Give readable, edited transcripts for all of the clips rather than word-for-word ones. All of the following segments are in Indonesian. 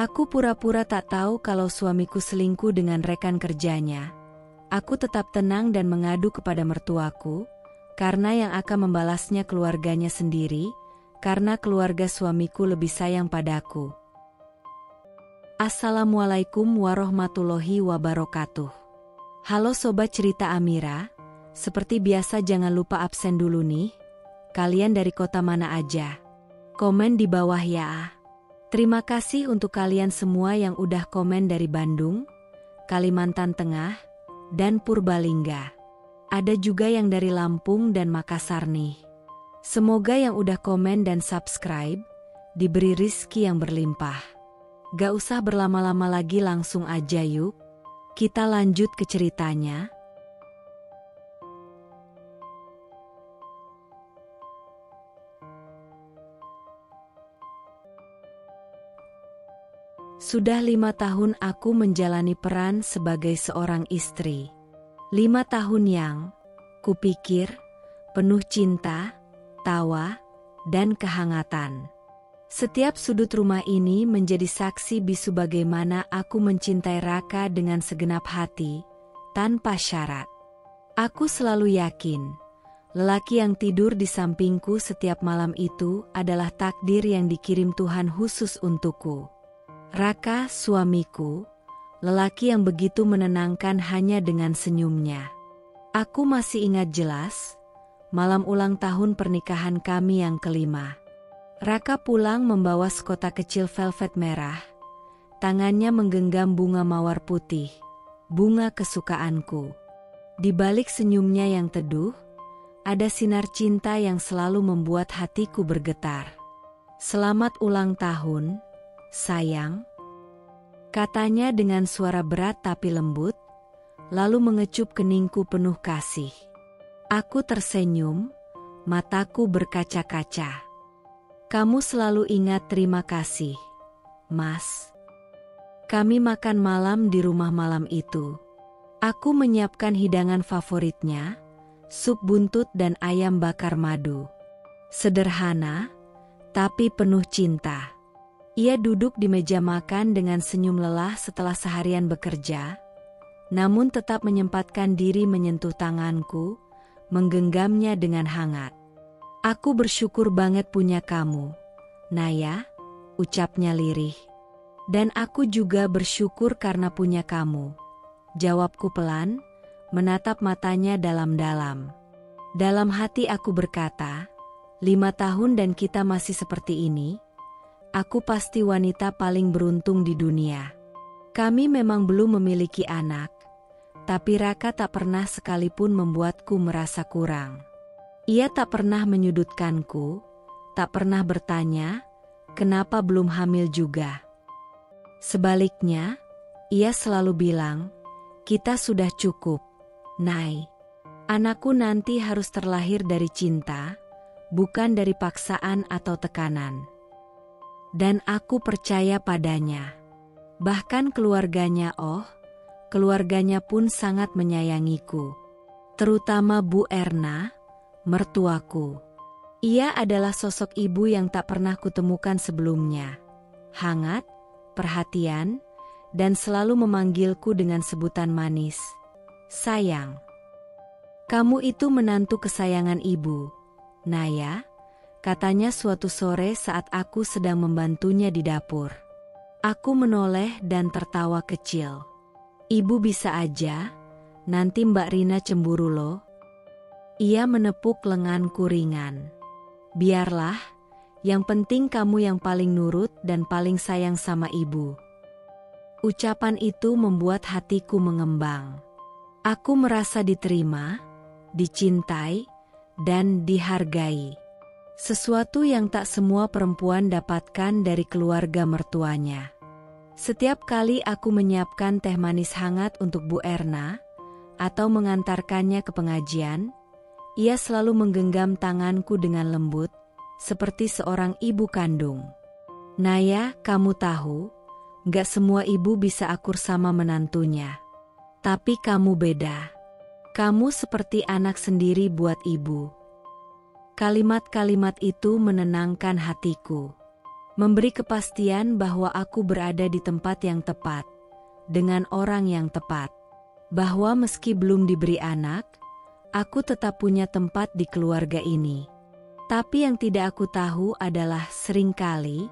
Aku pura-pura tak tahu kalau suamiku selingkuh dengan rekan kerjanya. Aku tetap tenang dan mengadu kepada mertuaku, karena yang akan membalasnya keluarganya sendiri, karena keluarga suamiku lebih sayang padaku. Assalamualaikum warahmatullahi wabarakatuh. Halo Sobat Cerita Amira, seperti biasa jangan lupa absen dulu nih. Kalian dari kota mana aja? Komen di bawah ya. Terima kasih untuk kalian semua yang udah komen dari Bandung, Kalimantan Tengah, dan Purbalingga. Ada juga yang dari Lampung dan Makassar nih. Semoga yang udah komen dan subscribe, diberi rizki yang berlimpah. Gak usah berlama-lama lagi, langsung aja yuk. Kita lanjut ke ceritanya. Sudah 5 tahun aku menjalani peran sebagai seorang istri. 5 tahun yang kupikir penuh cinta, tawa, dan kehangatan. Setiap sudut rumah ini menjadi saksi bisu bagaimana aku mencintai Raka dengan segenap hati, tanpa syarat. Aku selalu yakin, lelaki yang tidur di sampingku setiap malam itu adalah takdir yang dikirim Tuhan khusus untukku. Raka, suamiku, lelaki yang begitu menenangkan hanya dengan senyumnya. Aku masih ingat jelas, malam ulang tahun pernikahan kami yang kelima. Raka pulang membawa sekotak kecil velvet merah. Tangannya menggenggam bunga mawar putih, bunga kesukaanku. Di balik senyumnya yang teduh, ada sinar cinta yang selalu membuat hatiku bergetar. Selamat ulang tahun, sayang, katanya dengan suara berat tapi lembut, lalu mengecup keningku penuh kasih. Aku tersenyum, mataku berkaca-kaca. Kamu selalu ingat terima kasih, Mas. Kami makan malam di rumah malam itu. Aku menyiapkan hidangan favoritnya, sup buntut dan ayam bakar madu. Sederhana, tapi penuh cinta. Ia duduk di meja makan dengan senyum lelah setelah seharian bekerja, namun tetap menyempatkan diri menyentuh tanganku, menggenggamnya dengan hangat. Aku bersyukur banget punya kamu, Naya, ucapnya lirih. Dan aku juga bersyukur karena punya kamu, jawabku pelan, menatap matanya dalam-dalam. Dalam hati aku berkata, 5 tahun dan kita masih seperti ini. Aku pasti wanita paling beruntung di dunia. Kami memang belum memiliki anak, tapi Raka tak pernah sekalipun membuatku merasa kurang. Ia tak pernah menyudutkanku, tak pernah bertanya, kenapa belum hamil juga. Sebaliknya, ia selalu bilang, kita sudah cukup, Nay. Anakku nanti harus terlahir dari cinta, bukan dari paksaan atau tekanan. Dan aku percaya padanya. Bahkan keluarganya keluarganya pun sangat menyayangiku. Terutama Bu Erna, mertuaku. Ia adalah sosok ibu yang tak pernah kutemukan sebelumnya. Hangat, perhatian, dan selalu memanggilku dengan sebutan manis. Sayang. Kamu itu menantu kesayangan ibu, Naya, katanya suatu sore saat aku sedang membantunya di dapur. Aku menoleh dan tertawa kecil. Ibu bisa aja, nanti Mbak Rina cemburu loh. Ia menepuk lenganku ringan. Biarlah, yang penting kamu yang paling nurut dan paling sayang sama ibu. Ucapan itu membuat hatiku mengembang. Aku merasa diterima, dicintai, dan dihargai. Sesuatu yang tak semua perempuan dapatkan dari keluarga mertuanya. Setiap kali aku menyiapkan teh manis hangat untuk Bu Erna, atau mengantarkannya ke pengajian, ia selalu menggenggam tanganku dengan lembut, seperti seorang ibu kandung. Naya, kamu tahu, gak semua ibu bisa akur sama menantunya. Tapi kamu beda. Kamu seperti anak sendiri buat ibu. Kalimat-kalimat itu menenangkan hatiku. Memberi kepastian bahwa aku berada di tempat yang tepat, dengan orang yang tepat. Bahwa meski belum diberi anak, aku tetap punya tempat di keluarga ini. Tapi yang tidak aku tahu adalah seringkali,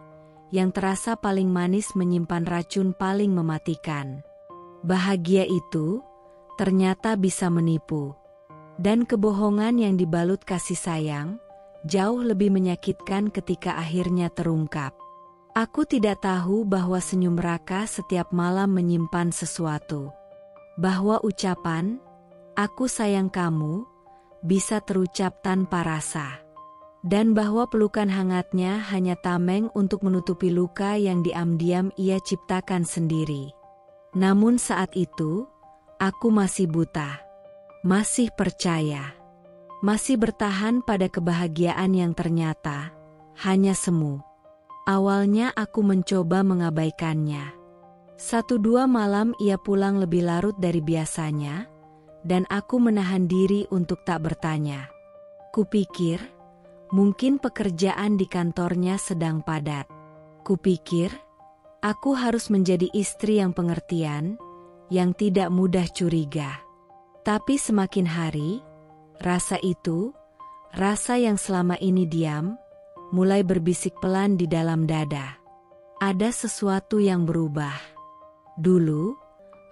yang terasa paling manis menyimpan racun paling mematikan. Bahagia itu ternyata bisa menipu. Dan kebohongan yang dibalut kasih sayang, jauh lebih menyakitkan ketika akhirnya terungkap. Aku tidak tahu bahwa senyum Raka setiap malam menyimpan sesuatu. Bahwa ucapan, "Aku sayang kamu," bisa terucap tanpa rasa. Dan bahwa pelukan hangatnya hanya tameng untuk menutupi luka yang diam-diam ia ciptakan sendiri. Namun saat itu, aku masih buta. Masih percaya. Masih bertahan pada kebahagiaan yang ternyata hanya semu. Awalnya aku mencoba mengabaikannya. 1-2 malam ia pulang lebih larut dari biasanya, dan aku menahan diri untuk tak bertanya. Kupikir, mungkin pekerjaan di kantornya sedang padat. Kupikir, aku harus menjadi istri yang pengertian, yang tidak mudah curiga. Tapi semakin hari, rasa itu, rasa yang selama ini diam, mulai berbisik pelan di dalam dada. Ada sesuatu yang berubah. Dulu,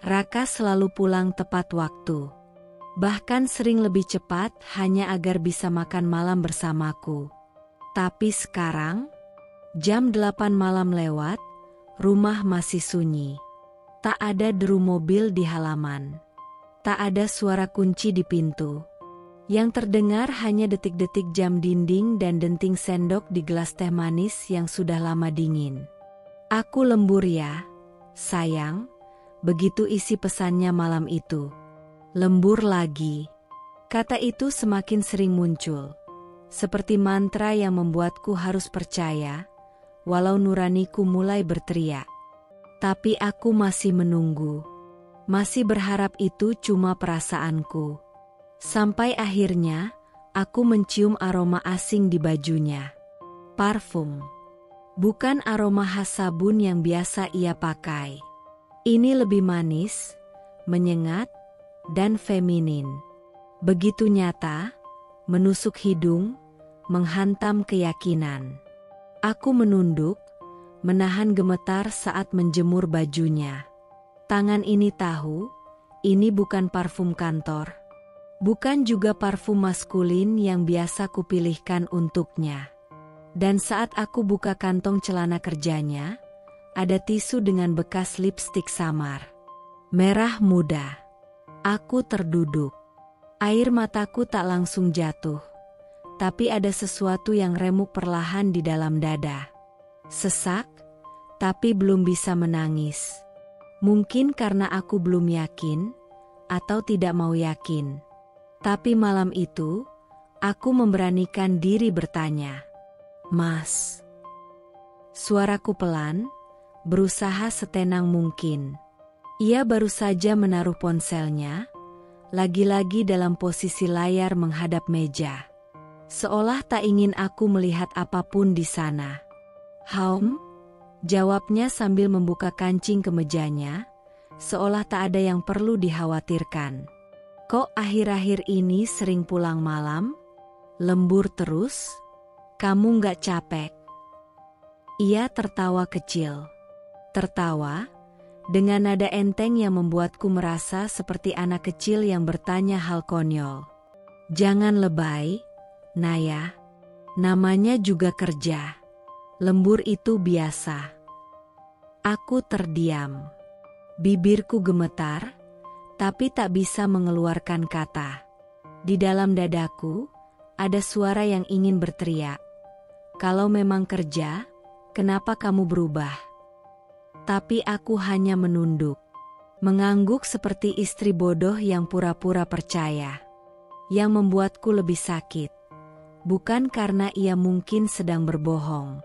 Raka selalu pulang tepat waktu. Bahkan sering lebih cepat hanya agar bisa makan malam bersamaku. Tapi sekarang, jam 8 malam lewat, rumah masih sunyi. Tak ada deru mobil di halaman. Tak ada suara kunci di pintu. Yang terdengar hanya detik-detik jam dinding dan denting sendok di gelas teh manis yang sudah lama dingin. "Aku lembur ya, sayang," begitu isi pesannya malam itu. Lembur lagi. Kata itu semakin sering muncul. Seperti mantra yang membuatku harus percaya, walau nuraniku mulai berteriak. Tapi aku masih menunggu. Masih berharap itu cuma perasaanku. Sampai akhirnya, aku mencium aroma asing di bajunya. Parfum. Bukan aroma khas sabun yang biasa ia pakai. Ini lebih manis, menyengat, dan feminin. Begitu nyata, menusuk hidung, menghantam keyakinan. Aku menunduk, menahan gemetar saat menjemur bajunya. Tangan ini tahu, ini bukan parfum kantor. Bukan juga parfum maskulin yang biasa kupilihkan untuknya. Dan saat aku buka kantong celana kerjanya, ada tisu dengan bekas lipstik samar. Merah muda. Aku terduduk. Air mataku tak langsung jatuh. Tapi ada sesuatu yang remuk perlahan di dalam dada. Sesak, tapi belum bisa menangis. Mungkin karena aku belum yakin, atau tidak mau yakin. Tapi malam itu, aku memberanikan diri bertanya. "Mas." Suaraku pelan, berusaha setenang mungkin. Ia baru saja menaruh ponselnya, lagi-lagi dalam posisi layar menghadap meja. Seolah tak ingin aku melihat apapun di sana. Jawabnya sambil membuka kancing kemejanya, seolah tak ada yang perlu dikhawatirkan. "Kok akhir-akhir ini sering pulang malam? Lembur terus? Kamu nggak capek?" Ia tertawa kecil. Tertawa, dengan nada enteng yang membuatku merasa seperti anak kecil yang bertanya hal konyol. "Jangan lebay, Naya. Namanya juga kerja. Lembur itu biasa." Aku terdiam. Bibirku gemetar, tapi tak bisa mengeluarkan kata. Di dalam dadaku, ada suara yang ingin berteriak. "Kalau memang kerja, kenapa kamu berubah?" Tapi aku hanya menunduk. Mengangguk seperti istri bodoh yang pura-pura percaya. Yang membuatku lebih sakit. Bukan karena ia mungkin sedang berbohong.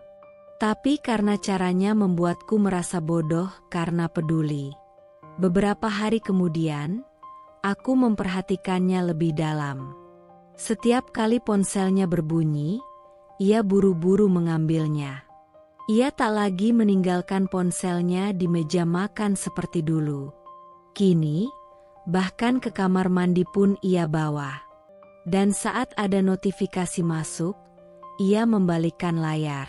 Tapi karena caranya membuatku merasa bodoh karena peduli. Beberapa hari kemudian, aku memperhatikannya lebih dalam. Setiap kali ponselnya berbunyi, ia buru-buru mengambilnya. Ia tak lagi meninggalkan ponselnya di meja makan seperti dulu. Kini, bahkan ke kamar mandi pun ia bawa. Dan saat ada notifikasi masuk, ia membalikkan layar.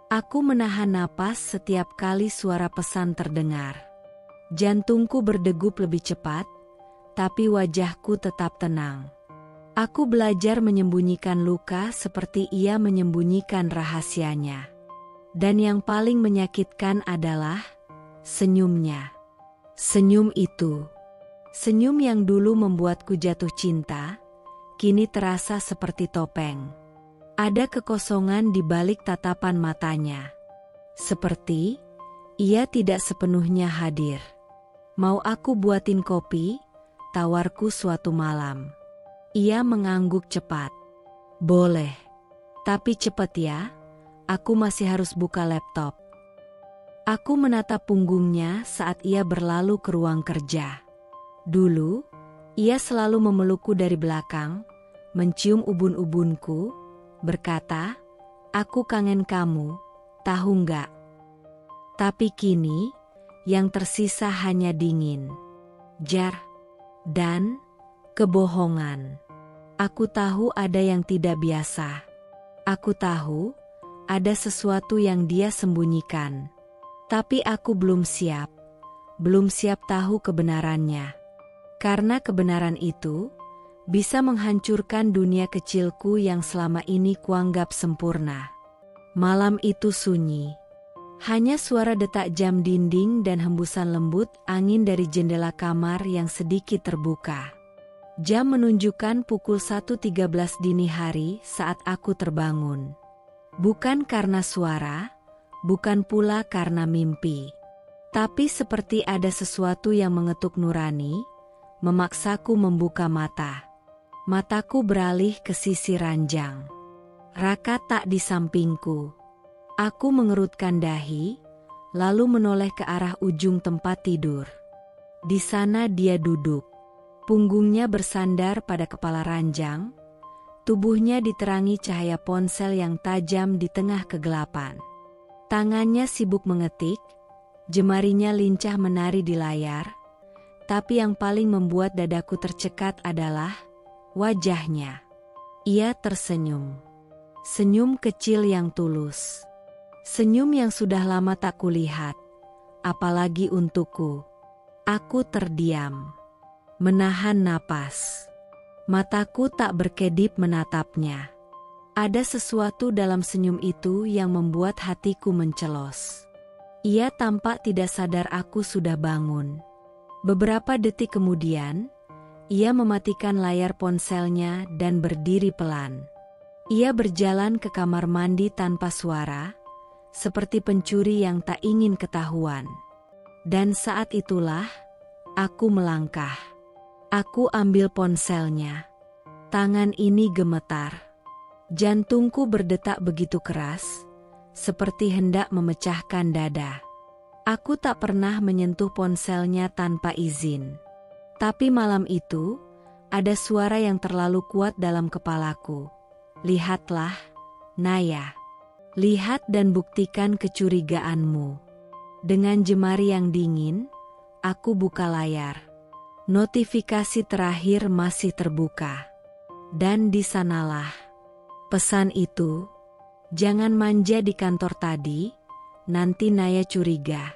Aku menahan napas setiap kali suara pesan terdengar. Jantungku berdegup lebih cepat, tapi wajahku tetap tenang. Aku belajar menyembunyikan luka seperti ia menyembunyikan rahasianya. Dan yang paling menyakitkan adalah senyumnya. Senyum itu. Senyum yang dulu membuatku jatuh cinta, kini terasa seperti topeng. Ada kekosongan di balik tatapan matanya. Seperti ia tidak sepenuhnya hadir. Mau aku buatin kopi? Tawarku suatu malam. Ia mengangguk cepat. Boleh. Tapi cepat ya, aku masih harus buka laptop. Aku menatap punggungnya saat ia berlalu ke ruang kerja. Dulu, ia selalu memelukku dari belakang, mencium ubun-ubunku, berkata, "Aku kangen kamu, tahu nggak?" Tapi kini, yang tersisa hanya dingin, jar, dan kebohongan. Aku tahu ada yang tidak biasa. Aku tahu ada sesuatu yang dia sembunyikan. Tapi aku belum siap. Belum siap tahu kebenarannya. Karena kebenaran itu bisa menghancurkan dunia kecilku yang selama ini kuanggap sempurna. Malam itu sunyi. Hanya suara detak jam dinding dan hembusan lembut angin dari jendela kamar yang sedikit terbuka. Jam menunjukkan pukul 1.13 dini hari saat aku terbangun. Bukan karena suara, bukan pula karena mimpi. Tapi seperti ada sesuatu yang mengetuk nurani, memaksaku membuka mata. Mataku beralih ke sisi ranjang. Raka tak di sampingku. Aku mengerutkan dahi, lalu menoleh ke arah ujung tempat tidur. Di sana dia duduk. Punggungnya bersandar pada kepala ranjang, tubuhnya diterangi cahaya ponsel yang tajam di tengah kegelapan. Tangannya sibuk mengetik, jemarinya lincah menari di layar, tapi yang paling membuat dadaku tercekat adalah wajahnya. Ia tersenyum. Senyum kecil yang tulus. Senyum yang sudah lama tak kulihat, apalagi untukku. Aku terdiam. Menahan napas. Mataku tak berkedip menatapnya. Ada sesuatu dalam senyum itu yang membuat hatiku mencelos. Ia tampak tidak sadar aku sudah bangun. Beberapa detik kemudian, ia mematikan layar ponselnya dan berdiri pelan. Ia berjalan ke kamar mandi tanpa suara, seperti pencuri yang tak ingin ketahuan. Dan saat itulah, aku melangkah. Aku ambil ponselnya. Tangan ini gemetar. Jantungku berdetak begitu keras, seperti hendak memecahkan dada. Aku tak pernah menyentuh ponselnya tanpa izin. Tapi malam itu, ada suara yang terlalu kuat dalam kepalaku. Lihatlah, Naya. Lihat dan buktikan kecurigaanmu. Dengan jemari yang dingin, aku buka layar. Notifikasi terakhir masih terbuka. Dan di sanalah pesan itu, "Jangan manja di kantor tadi, nanti Naya curiga.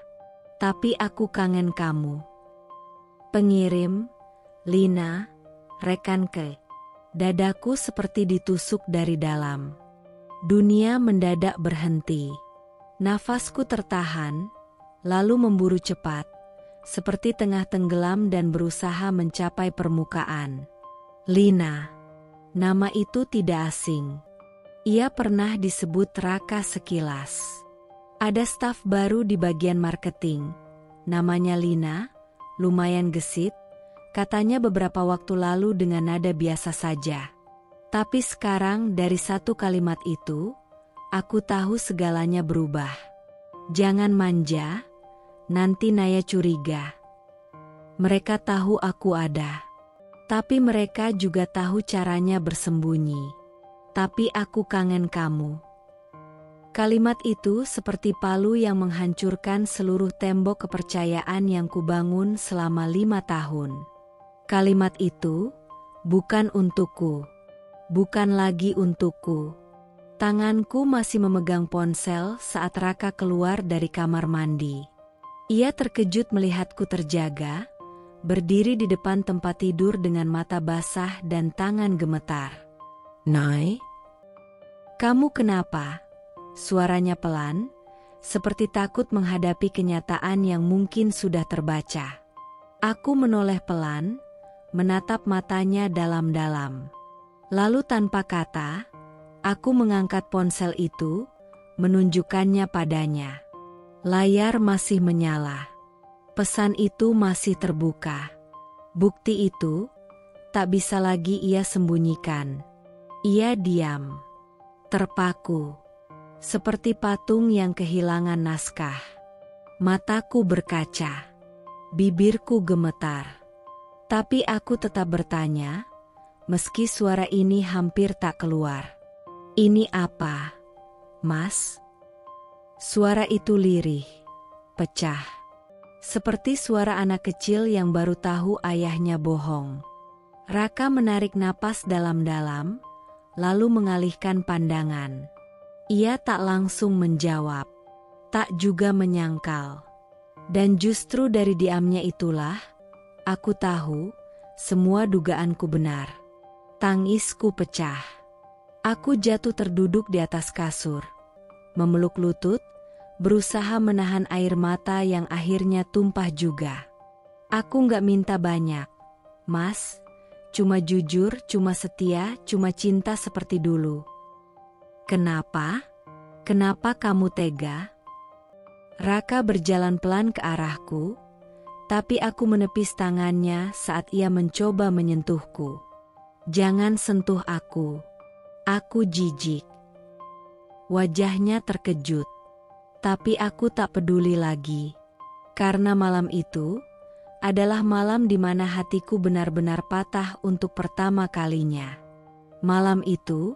Tapi aku kangen kamu." Pengirim, Lina, rekan ke. Dadaku seperti ditusuk dari dalam. Dunia mendadak berhenti. Nafasku tertahan, lalu memburu cepat, seperti tengah tenggelam dan berusaha mencapai permukaan. Lina. Nama itu tidak asing. Ia pernah disebut Raka sekilas. Ada staf baru di bagian marketing. Namanya Lina, lumayan gesit, katanya beberapa waktu lalu dengan nada biasa saja. Tapi sekarang dari satu kalimat itu, aku tahu segalanya berubah. Jangan manja, nanti Naya curiga. Mereka tahu aku ada. Tapi mereka juga tahu caranya bersembunyi. Tapi aku kangen kamu. Kalimat itu seperti palu yang menghancurkan seluruh tembok kepercayaan yang kubangun selama 5 tahun. Kalimat itu bukan untukku, bukan lagi untukku. Tanganku masih memegang ponsel saat Raka keluar dari kamar mandi. Ia terkejut melihatku terjaga, berdiri di depan tempat tidur dengan mata basah dan tangan gemetar. Nay? Kamu kenapa? Suaranya pelan, seperti takut menghadapi kenyataan yang mungkin sudah terbaca. Aku menoleh pelan, menatap matanya dalam-dalam. Lalu tanpa kata, aku mengangkat ponsel itu, menunjukkannya padanya. Layar masih menyala. Pesan itu masih terbuka. Bukti itu tak bisa lagi ia sembunyikan. Ia diam, terpaku, seperti patung yang kehilangan naskah. Mataku berkaca, bibirku gemetar. Tapi aku tetap bertanya, meski suara ini hampir tak keluar. Ini apa, Mas? Suara itu lirih, pecah. Seperti suara anak kecil yang baru tahu ayahnya bohong. Raka menarik napas dalam-dalam, lalu mengalihkan pandangan. Ia tak langsung menjawab, tak juga menyangkal. Dan justru dari diamnya itulah, aku tahu, semua dugaanku benar. Tangisku pecah. Aku jatuh terduduk di atas kasur, memeluk lutut, berusaha menahan air mata yang akhirnya tumpah juga. Aku gak minta banyak, Mas. Cuma jujur, cuma setia, cuma cinta seperti dulu. Kenapa? Kenapa kamu tega? Raka berjalan pelan ke arahku, tapi aku menepis tangannya saat ia mencoba menyentuhku. Jangan sentuh aku. Aku jijik. Wajahnya terkejut, tapi aku tak peduli lagi. Karena malam itu adalah malam di mana hatiku benar-benar patah untuk pertama kalinya. Malam itu,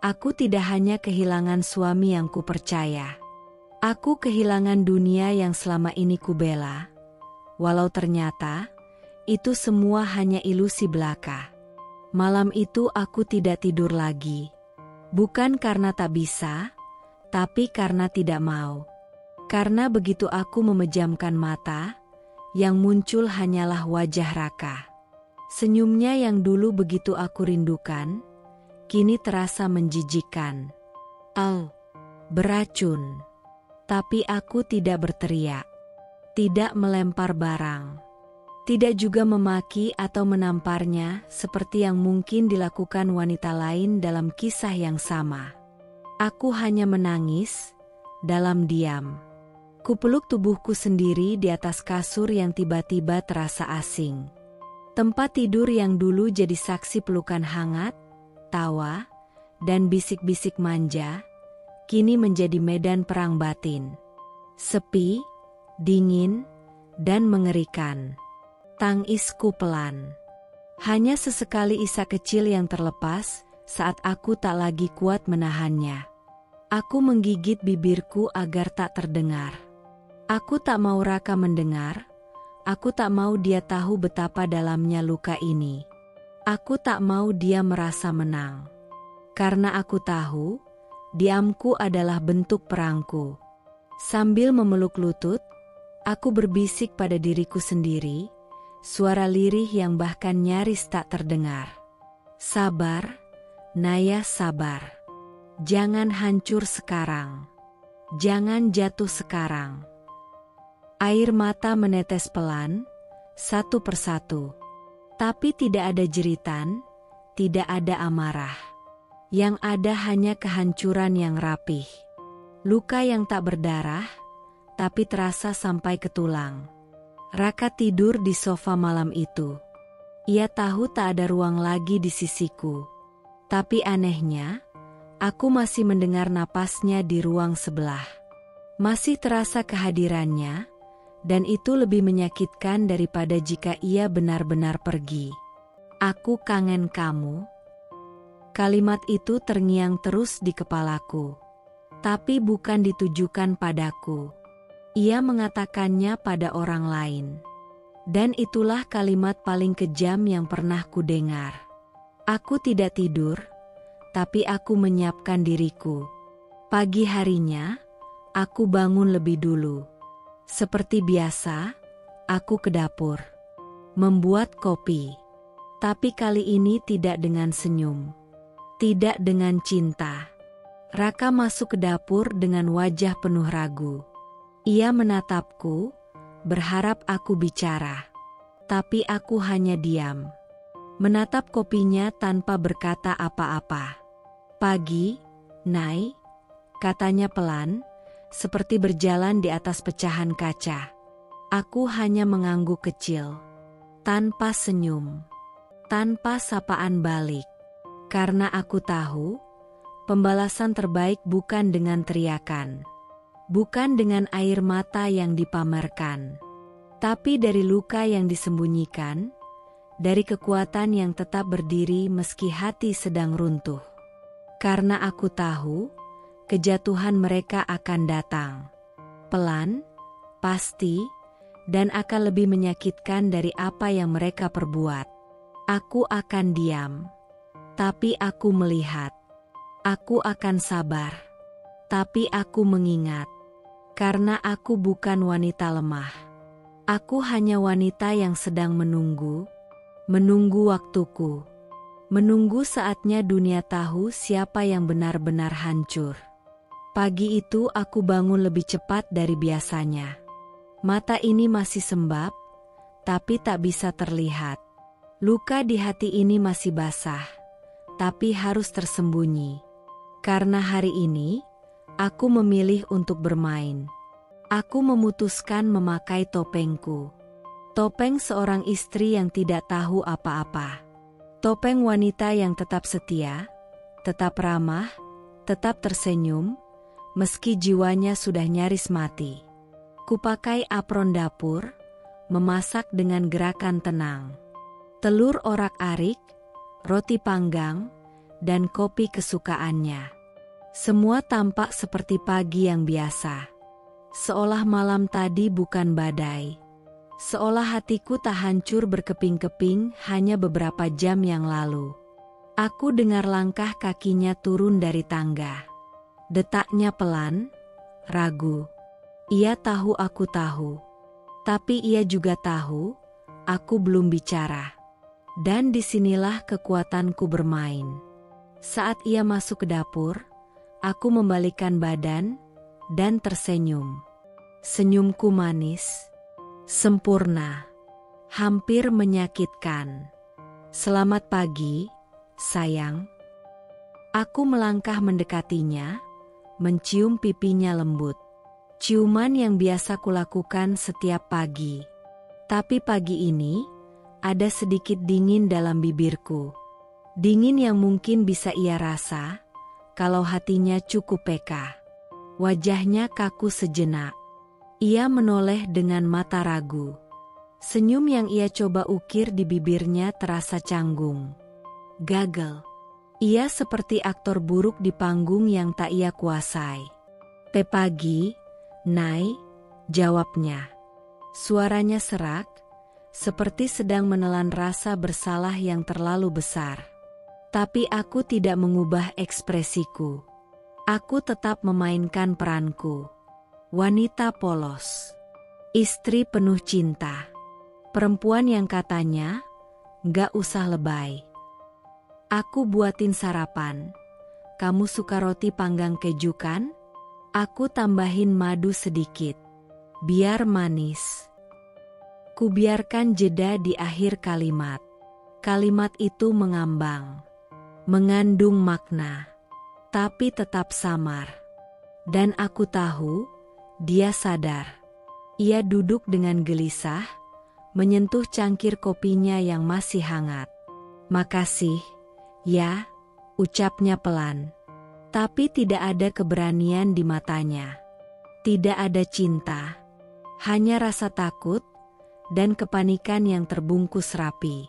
aku tidak hanya kehilangan suami yang kupercaya. Aku kehilangan dunia yang selama ini kubela. Walau ternyata, itu semua hanya ilusi belaka. Malam itu aku tidak tidur lagi. Bukan karena tak bisa, tapi karena tidak mau. Karena begitu aku memejamkan mata, yang muncul hanyalah wajah Raka. Senyumnya yang dulu begitu aku rindukan, kini terasa menjijikkan. Beracun. Tapi aku tidak berteriak, tidak melempar barang, tidak juga memaki atau menamparnya seperti yang mungkin dilakukan wanita lain dalam kisah yang sama. Aku hanya menangis, dalam diam. Kupeluk tubuhku sendiri di atas kasur yang tiba-tiba terasa asing. Tempat tidur yang dulu jadi saksi pelukan hangat, tawa, dan bisik-bisik manja, kini menjadi medan perang batin. Sepi, dingin, dan mengerikan. Tangisku pelan. Hanya sesekali isak kecil yang terlepas saat aku tak lagi kuat menahannya. Aku menggigit bibirku agar tak terdengar. Aku tak mau Raka mendengar. Aku tak mau dia tahu betapa dalamnya luka ini. Aku tak mau dia merasa menang. Karena aku tahu, diamku adalah bentuk perangku. Sambil memeluk lutut, aku berbisik pada diriku sendiri, suara lirih yang bahkan nyaris tak terdengar. Sabar, Naya, sabar. Jangan hancur sekarang. Jangan jatuh sekarang. Air mata menetes pelan, satu persatu. Tapi tidak ada jeritan, tidak ada amarah. Yang ada hanya kehancuran yang rapih. Luka yang tak berdarah, tapi terasa sampai ke tulang. Raka tidur di sofa malam itu. Ia tahu tak ada ruang lagi di sisiku. Tapi anehnya, aku masih mendengar napasnya di ruang sebelah. Masih terasa kehadirannya, dan itu lebih menyakitkan daripada jika ia benar-benar pergi. Aku kangen kamu. Kalimat itu terngiang terus di kepalaku. Tapi bukan ditujukan padaku. Ia mengatakannya pada orang lain. Dan itulah kalimat paling kejam yang pernah kudengar. Aku tidak tidur, tapi aku menyiapkan diriku. Pagi harinya, aku bangun lebih dulu. Seperti biasa, aku ke dapur. Membuat kopi. Tapi kali ini tidak dengan senyum. Tidak dengan cinta. Raka masuk ke dapur dengan wajah penuh ragu. Ia menatapku, berharap aku bicara. Tapi aku hanya diam. Menatap kopinya tanpa berkata apa-apa. Pagi, Nay, katanya pelan, seperti berjalan di atas pecahan kaca. Aku hanya mengangguk kecil. Tanpa senyum. Tanpa sapaan balik. Karena aku tahu, pembalasan terbaik bukan dengan teriakan. Bukan dengan air mata yang dipamerkan. Tapi dari luka yang disembunyikan, dari kekuatan yang tetap berdiri meski hati sedang runtuh. Karena aku tahu, kejatuhan mereka akan datang. Pelan, pasti, dan akan lebih menyakitkan dari apa yang mereka perbuat. Aku akan diam. Tapi aku melihat. Aku akan sabar. Tapi aku mengingat. Karena aku bukan wanita lemah. Aku hanya wanita yang sedang menunggu. Menunggu waktuku. Menunggu saatnya dunia tahu siapa yang benar-benar hancur. Pagi itu aku bangun lebih cepat dari biasanya. Mata ini masih sembab, tapi tak bisa terlihat. Luka di hati ini masih basah, tapi harus tersembunyi. Karena hari ini, aku memilih untuk bermain. Aku memutuskan memakai topengku. Topeng seorang istri yang tidak tahu apa-apa. Topeng wanita yang tetap setia, tetap ramah, tetap tersenyum, meski jiwanya sudah nyaris mati. Kupakai apron dapur, memasak dengan gerakan tenang. Telur orak-arik, roti panggang, dan kopi kesukaannya. Semua tampak seperti pagi yang biasa. Seolah malam tadi bukan badai. Seolah hatiku tak hancur berkeping-keping hanya beberapa jam yang lalu. Aku dengar langkah kakinya turun dari tangga. Detaknya pelan, ragu. Ia tahu aku tahu. Tapi ia juga tahu, aku belum bicara. Dan disinilah kekuatanku bermain. Saat ia masuk ke dapur, aku membalikkan badan dan tersenyum. Senyumku manis, sempurna, hampir menyakitkan. Selamat pagi, sayang. Aku melangkah mendekatinya, mencium pipinya lembut. Ciuman yang biasa kulakukan setiap pagi. Tapi pagi ini, ada sedikit dingin dalam bibirku. Dingin yang mungkin bisa ia rasa, kalau hatinya cukup peka. Wajahnya kaku sejenak. Ia menoleh dengan mata ragu. Senyum yang ia coba ukir di bibirnya terasa canggung. Gagal. Ia seperti aktor buruk di panggung yang tak ia kuasai. Pagi, Nay, jawabnya. Suaranya serak, seperti sedang menelan rasa bersalah yang terlalu besar. Tapi aku tidak mengubah ekspresiku. Aku tetap memainkan peranku. Wanita polos. Istri penuh cinta. Perempuan yang katanya, "Gak usah lebay. Aku buatin sarapan. Kamu suka roti panggang keju kan? Aku tambahin madu sedikit. Biar manis." Kubiarkan jeda di akhir kalimat. Kalimat itu mengambang. Mengandung makna. Tapi tetap samar. Dan aku tahu, dia sadar. Ia duduk dengan gelisah, menyentuh cangkir kopinya yang masih hangat. "Makasih, ya," ucapnya pelan. Tapi tidak ada keberanian di matanya. Tidak ada cinta. Hanya rasa takut dan kepanikan yang terbungkus rapi.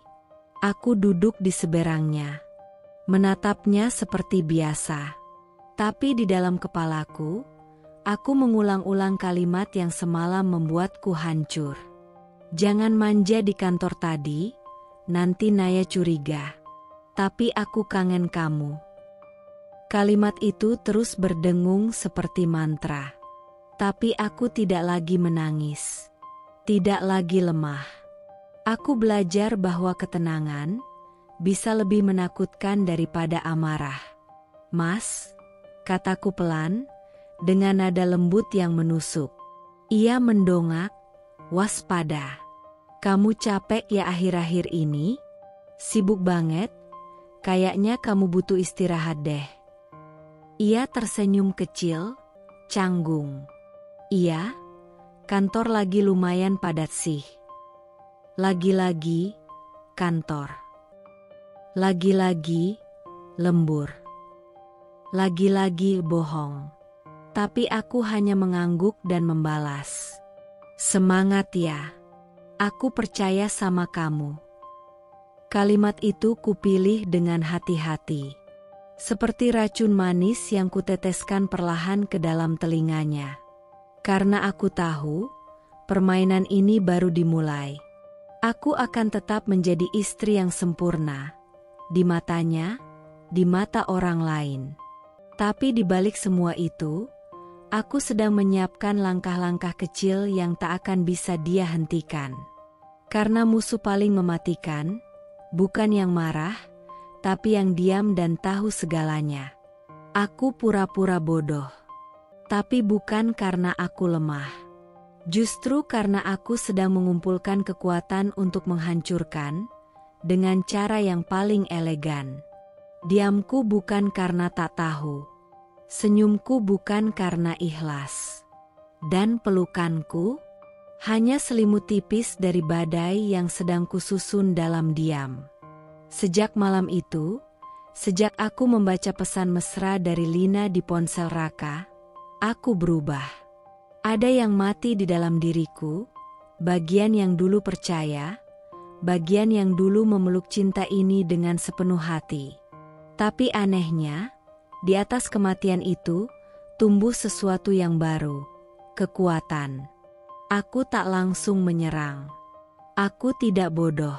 Aku duduk di seberangnya. Menatapnya seperti biasa. Tapi di dalam kepalaku, aku mengulang-ulang kalimat yang semalam membuatku hancur. Jangan manja di kantor tadi, nanti Naya curiga. Tapi aku kangen kamu. Kalimat itu terus berdengung seperti mantra. Tapi aku tidak lagi menangis. Tidak lagi lemah. Aku belajar bahwa ketenangan bisa lebih menakutkan daripada amarah. Mas, kataku pelan, dengan nada lembut yang menusuk. Ia mendongak, waspada. Kamu capek ya akhir-akhir ini? Sibuk banget? Kayaknya kamu butuh istirahat deh. Ia tersenyum kecil, canggung. Iya, kantor lagi lumayan padat sih. Lagi-lagi, kantor. Lagi-lagi, lembur. Lagi-lagi bohong. Tapi aku hanya mengangguk dan membalas. Semangat ya. Aku percaya sama kamu. Kalimat itu kupilih dengan hati-hati. Seperti racun manis yang kuteteskan perlahan ke dalam telinganya. Karena aku tahu, permainan ini baru dimulai. Aku akan tetap menjadi istri yang sempurna. Di matanya, di mata orang lain. Tapi di balik semua itu, aku sedang menyiapkan langkah-langkah kecil yang tak akan bisa dia hentikan. Karena musuh paling mematikan, bukan yang marah, tapi yang diam dan tahu segalanya. Aku pura-pura bodoh. Tapi bukan karena aku lemah. Justru karena aku sedang mengumpulkan kekuatan untuk menghancurkan, dengan cara yang paling elegan. Diamku bukan karena tak tahu. Senyumku bukan karena ikhlas. Dan pelukanku hanya selimut tipis dari badai yang sedang kususun dalam diam. Sejak malam itu, sejak aku membaca pesan mesra dari Lina di ponsel Raka, aku berubah. Ada yang mati di dalam diriku, bagian yang dulu percaya, bagian yang dulu memeluk cinta ini dengan sepenuh hati. Tapi anehnya, di atas kematian itu, tumbuh sesuatu yang baru, kekuatan. Aku tak langsung menyerang. Aku tidak bodoh.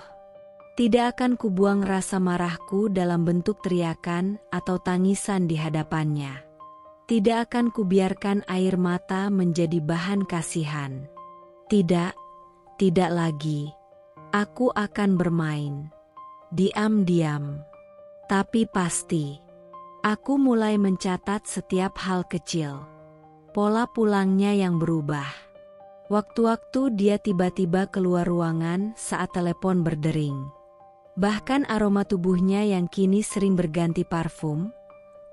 Tidak akan kubuang rasa marahku dalam bentuk teriakan atau tangisan di hadapannya. Tidak akan kubiarkan air mata menjadi bahan kasihan. Tidak, tidak lagi. Aku akan bermain. Diam-diam. Tapi pasti. Aku mulai mencatat setiap hal kecil. Pola pulangnya yang berubah. Waktu-waktu dia tiba-tiba keluar ruangan saat telepon berdering. Bahkan aroma tubuhnya yang kini sering berganti parfum.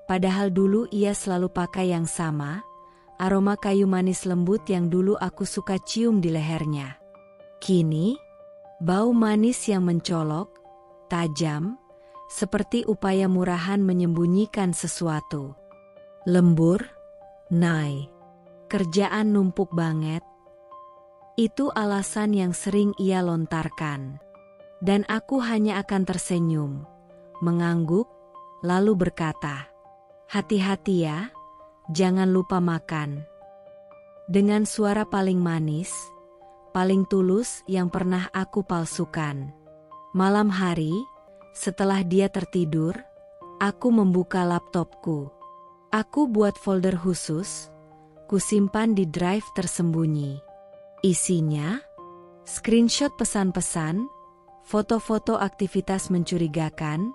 Padahal dulu ia selalu pakai yang sama, aroma kayu manis lembut yang dulu aku suka cium di lehernya. Kini, bau manis yang mencolok, tajam, seperti upaya murahan menyembunyikan sesuatu. Lembur, Nay. Kerjaan numpuk banget. Itu alasan yang sering ia lontarkan. Dan aku hanya akan tersenyum, mengangguk, lalu berkata, hati-hati ya, jangan lupa makan. Dengan suara paling manis, paling tulus yang pernah aku palsukan. Malam hari, setelah dia tertidur, aku membuka laptopku. Aku buat folder khusus, kusimpan di drive tersembunyi. Isinya, screenshot pesan-pesan, foto-foto aktivitas mencurigakan,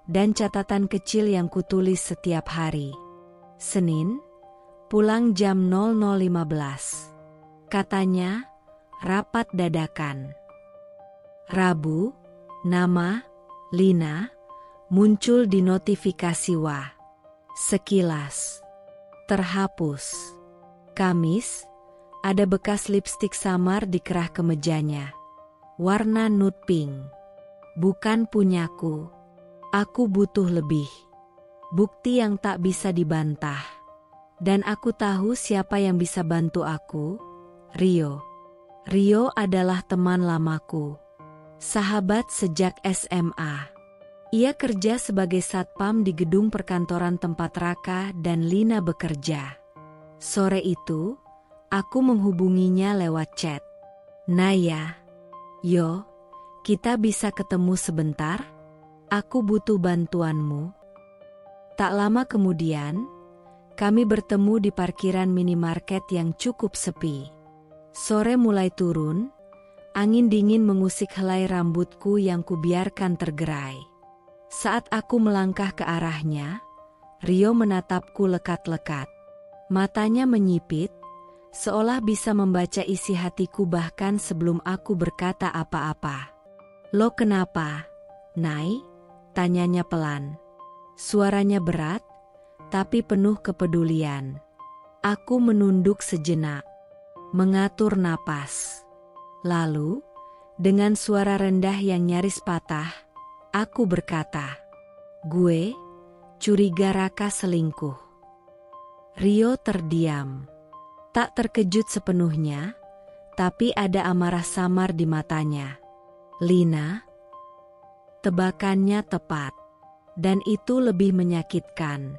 dan catatan kecil yang kutulis setiap hari. Senin, pulang jam 00.15. Katanya, rapat dadakan. Rabu, nama Lina muncul di notifikasi WA. Sekilas terhapus. Kamis, ada bekas lipstik samar di kerah kemejanya. Warna nude pink. Bukan punyaku. Aku butuh lebih. Bukti yang tak bisa dibantah. Dan aku tahu siapa yang bisa bantu aku. Rio. Rio adalah teman lamaku. Sahabat sejak SMA. Ia kerja sebagai satpam di gedung perkantoran tempat Raka dan Lina bekerja. Sore itu, aku menghubunginya lewat chat. Naya, yo, kita bisa ketemu sebentar? Aku butuh bantuanmu. Tak lama kemudian, kami bertemu di parkiran minimarket yang cukup sepi. Sore mulai turun, angin dingin mengusik helai rambutku yang kubiarkan tergerai. Saat aku melangkah ke arahnya, Rio menatapku lekat-lekat. Matanya menyipit, seolah bisa membaca isi hatiku bahkan sebelum aku berkata apa-apa. Lo kenapa, Nay? Tanyanya pelan. Suaranya berat, tapi penuh kepedulian. Aku menunduk sejenak, mengatur napas. Lalu, dengan suara rendah yang nyaris patah, aku berkata, gue curiga Raka selingkuh. Rio terdiam. Tak terkejut sepenuhnya, tapi ada amarah samar di matanya. Lina, tebakannya tepat, dan itu lebih menyakitkan.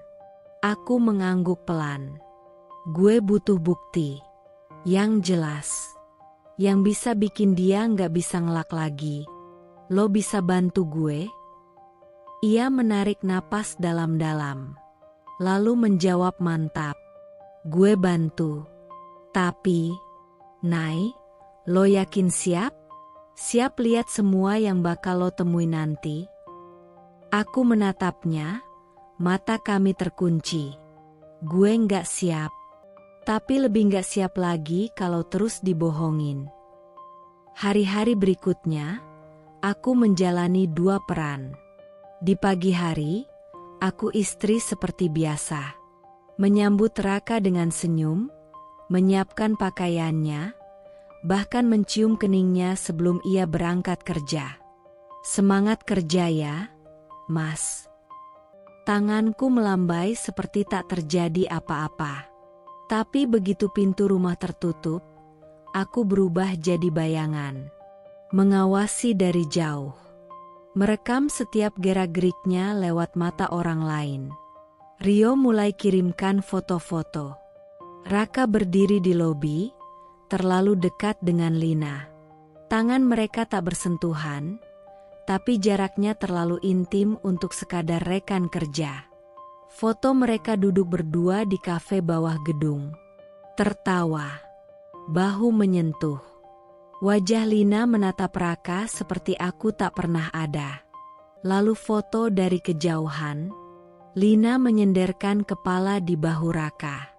Aku mengangguk pelan. Gue butuh bukti yang jelas, yang bisa bikin dia nggak bisa ngelak lagi. Lo bisa bantu gue? Ia menarik napas dalam-dalam, lalu menjawab mantap. Gue bantu. Tapi, Nay, lo yakin siap? Siap lihat semua yang bakal lo temui nanti? Aku menatapnya, mata kami terkunci. Gue nggak siap. Tapi lebih nggak siap lagi kalau terus dibohongin. Hari-hari berikutnya, aku menjalani dua peran. Di pagi hari, aku istri seperti biasa. Menyambut Raka dengan senyum, menyiapkan pakaiannya, bahkan mencium keningnya sebelum ia berangkat kerja. Semangat kerja ya, Mas. Tanganku melambai seperti tak terjadi apa-apa. Tapi begitu pintu rumah tertutup, aku berubah jadi bayangan. Mengawasi dari jauh. Merekam setiap gerak-geriknya lewat mata orang lain. Rio mulai kirimkan foto-foto. Raka berdiri di lobi, terlalu dekat dengan Lina. Tangan mereka tak bersentuhan, tapi jaraknya terlalu intim untuk sekadar rekan kerja. Foto mereka duduk berdua di kafe bawah gedung. Tertawa, bahu menyentuh. Wajah Lina menatap Raka seperti aku tak pernah ada. Lalu foto dari kejauhan, Lina menyenderkan kepala di bahu Raka.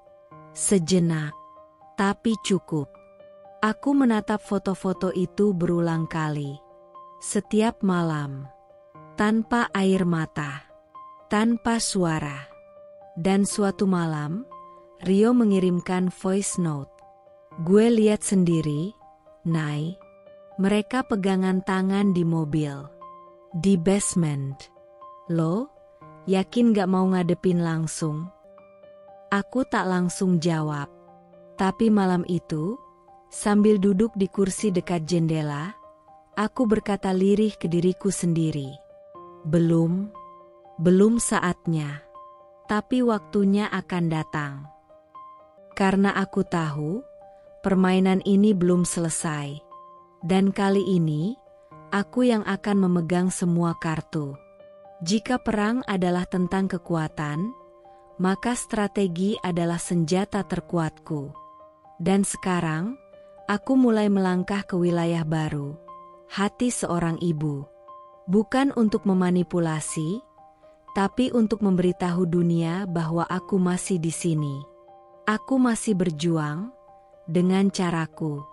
Sejenak, tapi cukup. Aku menatap foto-foto itu berulang kali. Setiap malam, tanpa air mata, tanpa suara. Dan suatu malam, Rio mengirimkan voice note. Gue lihat sendiri, Nay. Mereka pegangan tangan di mobil. Di basement. Lo, yakin gak mau ngadepin langsung? Aku tak langsung jawab. Tapi malam itu, sambil duduk di kursi dekat jendela, aku berkata lirih ke diriku sendiri. Belum saatnya. Tapi waktunya akan datang. Karena aku tahu, permainan ini belum selesai. Dan kali ini, aku yang akan memegang semua kartu. Jika perang adalah tentang kekuatan, maka strategi adalah senjata terkuatku. Dan sekarang, aku mulai melangkah ke wilayah baru. Hati seorang ibu. Bukan untuk memanipulasi, tapi untuk memberitahu dunia bahwa aku masih di sini. Aku masih berjuang dengan caraku.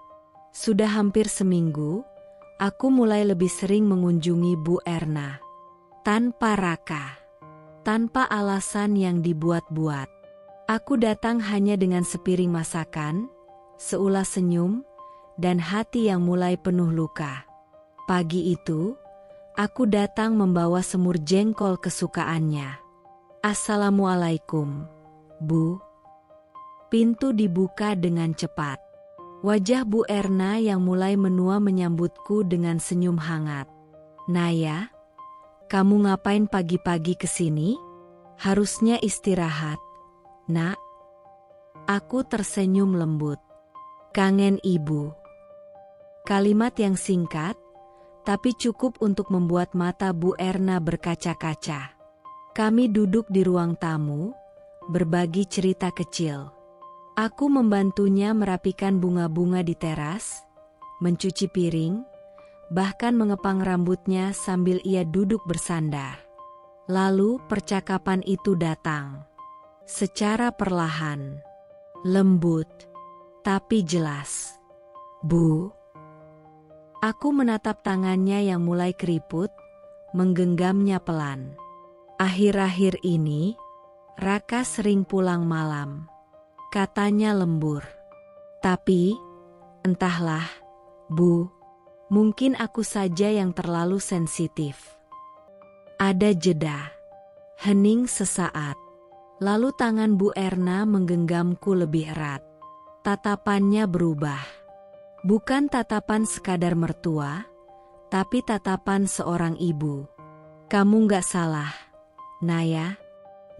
Sudah hampir seminggu, aku mulai lebih sering mengunjungi Bu Erna. Tanpa Raka, tanpa alasan yang dibuat-buat. Aku datang hanya dengan sepiring masakan, seulas senyum, dan hati yang mulai penuh luka. Pagi itu, aku datang membawa semur jengkol kesukaannya. Assalamualaikum, Bu. Pintu dibuka dengan cepat. Wajah Bu Erna yang mulai menua menyambutku dengan senyum hangat. Naya, Kamu ngapain pagi-pagi kesini? Harusnya istirahat, Nak. Aku tersenyum lembut. Kangen ibu. Kalimat yang singkat, tapi cukup untuk membuat mata Bu Erna berkaca-kaca. Kami duduk di ruang tamu, berbagi cerita kecil. Aku membantunya merapikan bunga-bunga di teras, mencuci piring, bahkan mengepang rambutnya sambil ia duduk bersandar. Lalu percakapan itu datang. Secara perlahan, lembut, tapi jelas. Bu. Aku menatap tangannya yang mulai keriput, menggenggamnya pelan. Akhir-akhir ini, Raka sering pulang malam. Katanya lembur. Tapi, entahlah, Bu, mungkin aku saja yang terlalu sensitif. Ada jeda. Hening sesaat. Lalu tangan Bu Erna menggenggamku lebih erat. Tatapannya berubah. Bukan tatapan sekadar mertua, tapi tatapan seorang ibu. Kamu gak salah, Naya.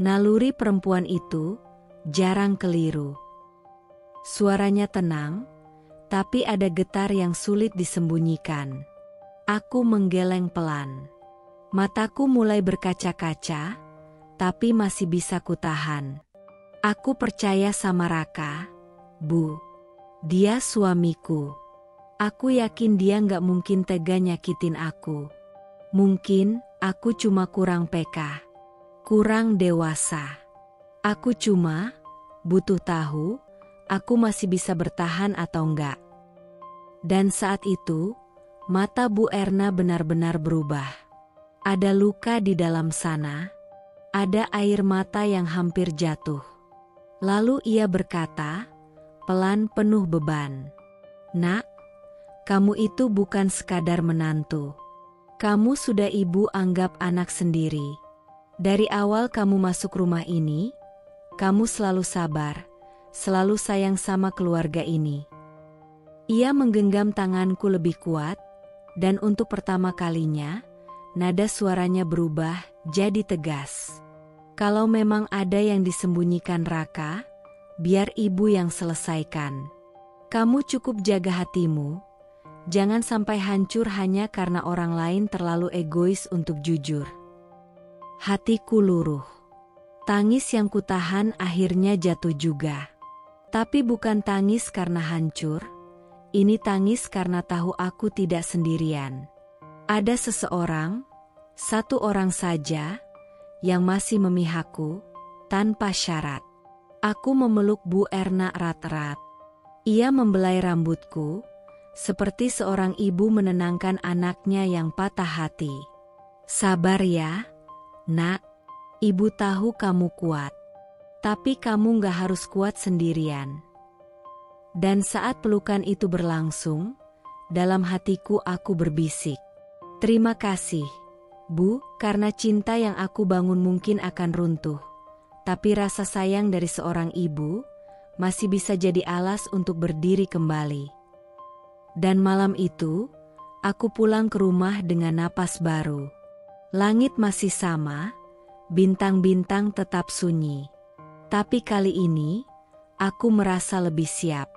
Naluri perempuan itu jarang keliru. Suaranya tenang, tapi ada getar yang sulit disembunyikan. Aku menggeleng pelan. Mataku mulai berkaca-kaca, tapi masih bisa kutahan. Aku percaya sama Raka, Bu. Dia suamiku. Aku yakin dia gak mungkin tega nyakitin aku. Mungkin aku cuma kurang peka, kurang dewasa. Aku cuma butuh tahu, aku masih bisa bertahan atau enggak. Dan saat itu, mata Bu Erna benar-benar berubah. Ada luka di dalam sana, ada air mata yang hampir jatuh. Lalu ia berkata, pelan penuh beban. Nak, kamu itu bukan sekadar menantu. Kamu sudah ibu anggap anak sendiri. Dari awal kamu masuk rumah ini, kamu selalu sabar, selalu sayang sama keluarga ini. Ia menggenggam tanganku lebih kuat, dan untuk pertama kalinya, nada suaranya berubah jadi tegas. Kalau memang ada yang disembunyikan Raka, biar ibu yang selesaikan. Kamu cukup jaga hatimu, jangan sampai hancur hanya karena orang lain terlalu egois untuk jujur. Hatiku luruh. Tangis yang kutahan akhirnya jatuh juga. Tapi bukan tangis karena hancur, ini tangis karena tahu aku tidak sendirian. Ada seseorang, satu orang saja, yang masih memihakku, tanpa syarat. Aku memeluk Bu Erna erat-erat. Ia membelai rambutku, seperti seorang ibu menenangkan anaknya yang patah hati. Sabar ya, Nak. Ibu tahu kamu kuat. Tapi kamu gak harus kuat sendirian. Dan saat pelukan itu berlangsung, dalam hatiku aku berbisik. Terima kasih, Bu, karena cinta yang aku bangun mungkin akan runtuh. Tapi rasa sayang dari seorang ibu masih bisa jadi alas untuk berdiri kembali. Dan malam itu, aku pulang ke rumah dengan napas baru. Langit masih sama, bintang-bintang tetap sunyi. Tapi kali ini, aku merasa lebih siap.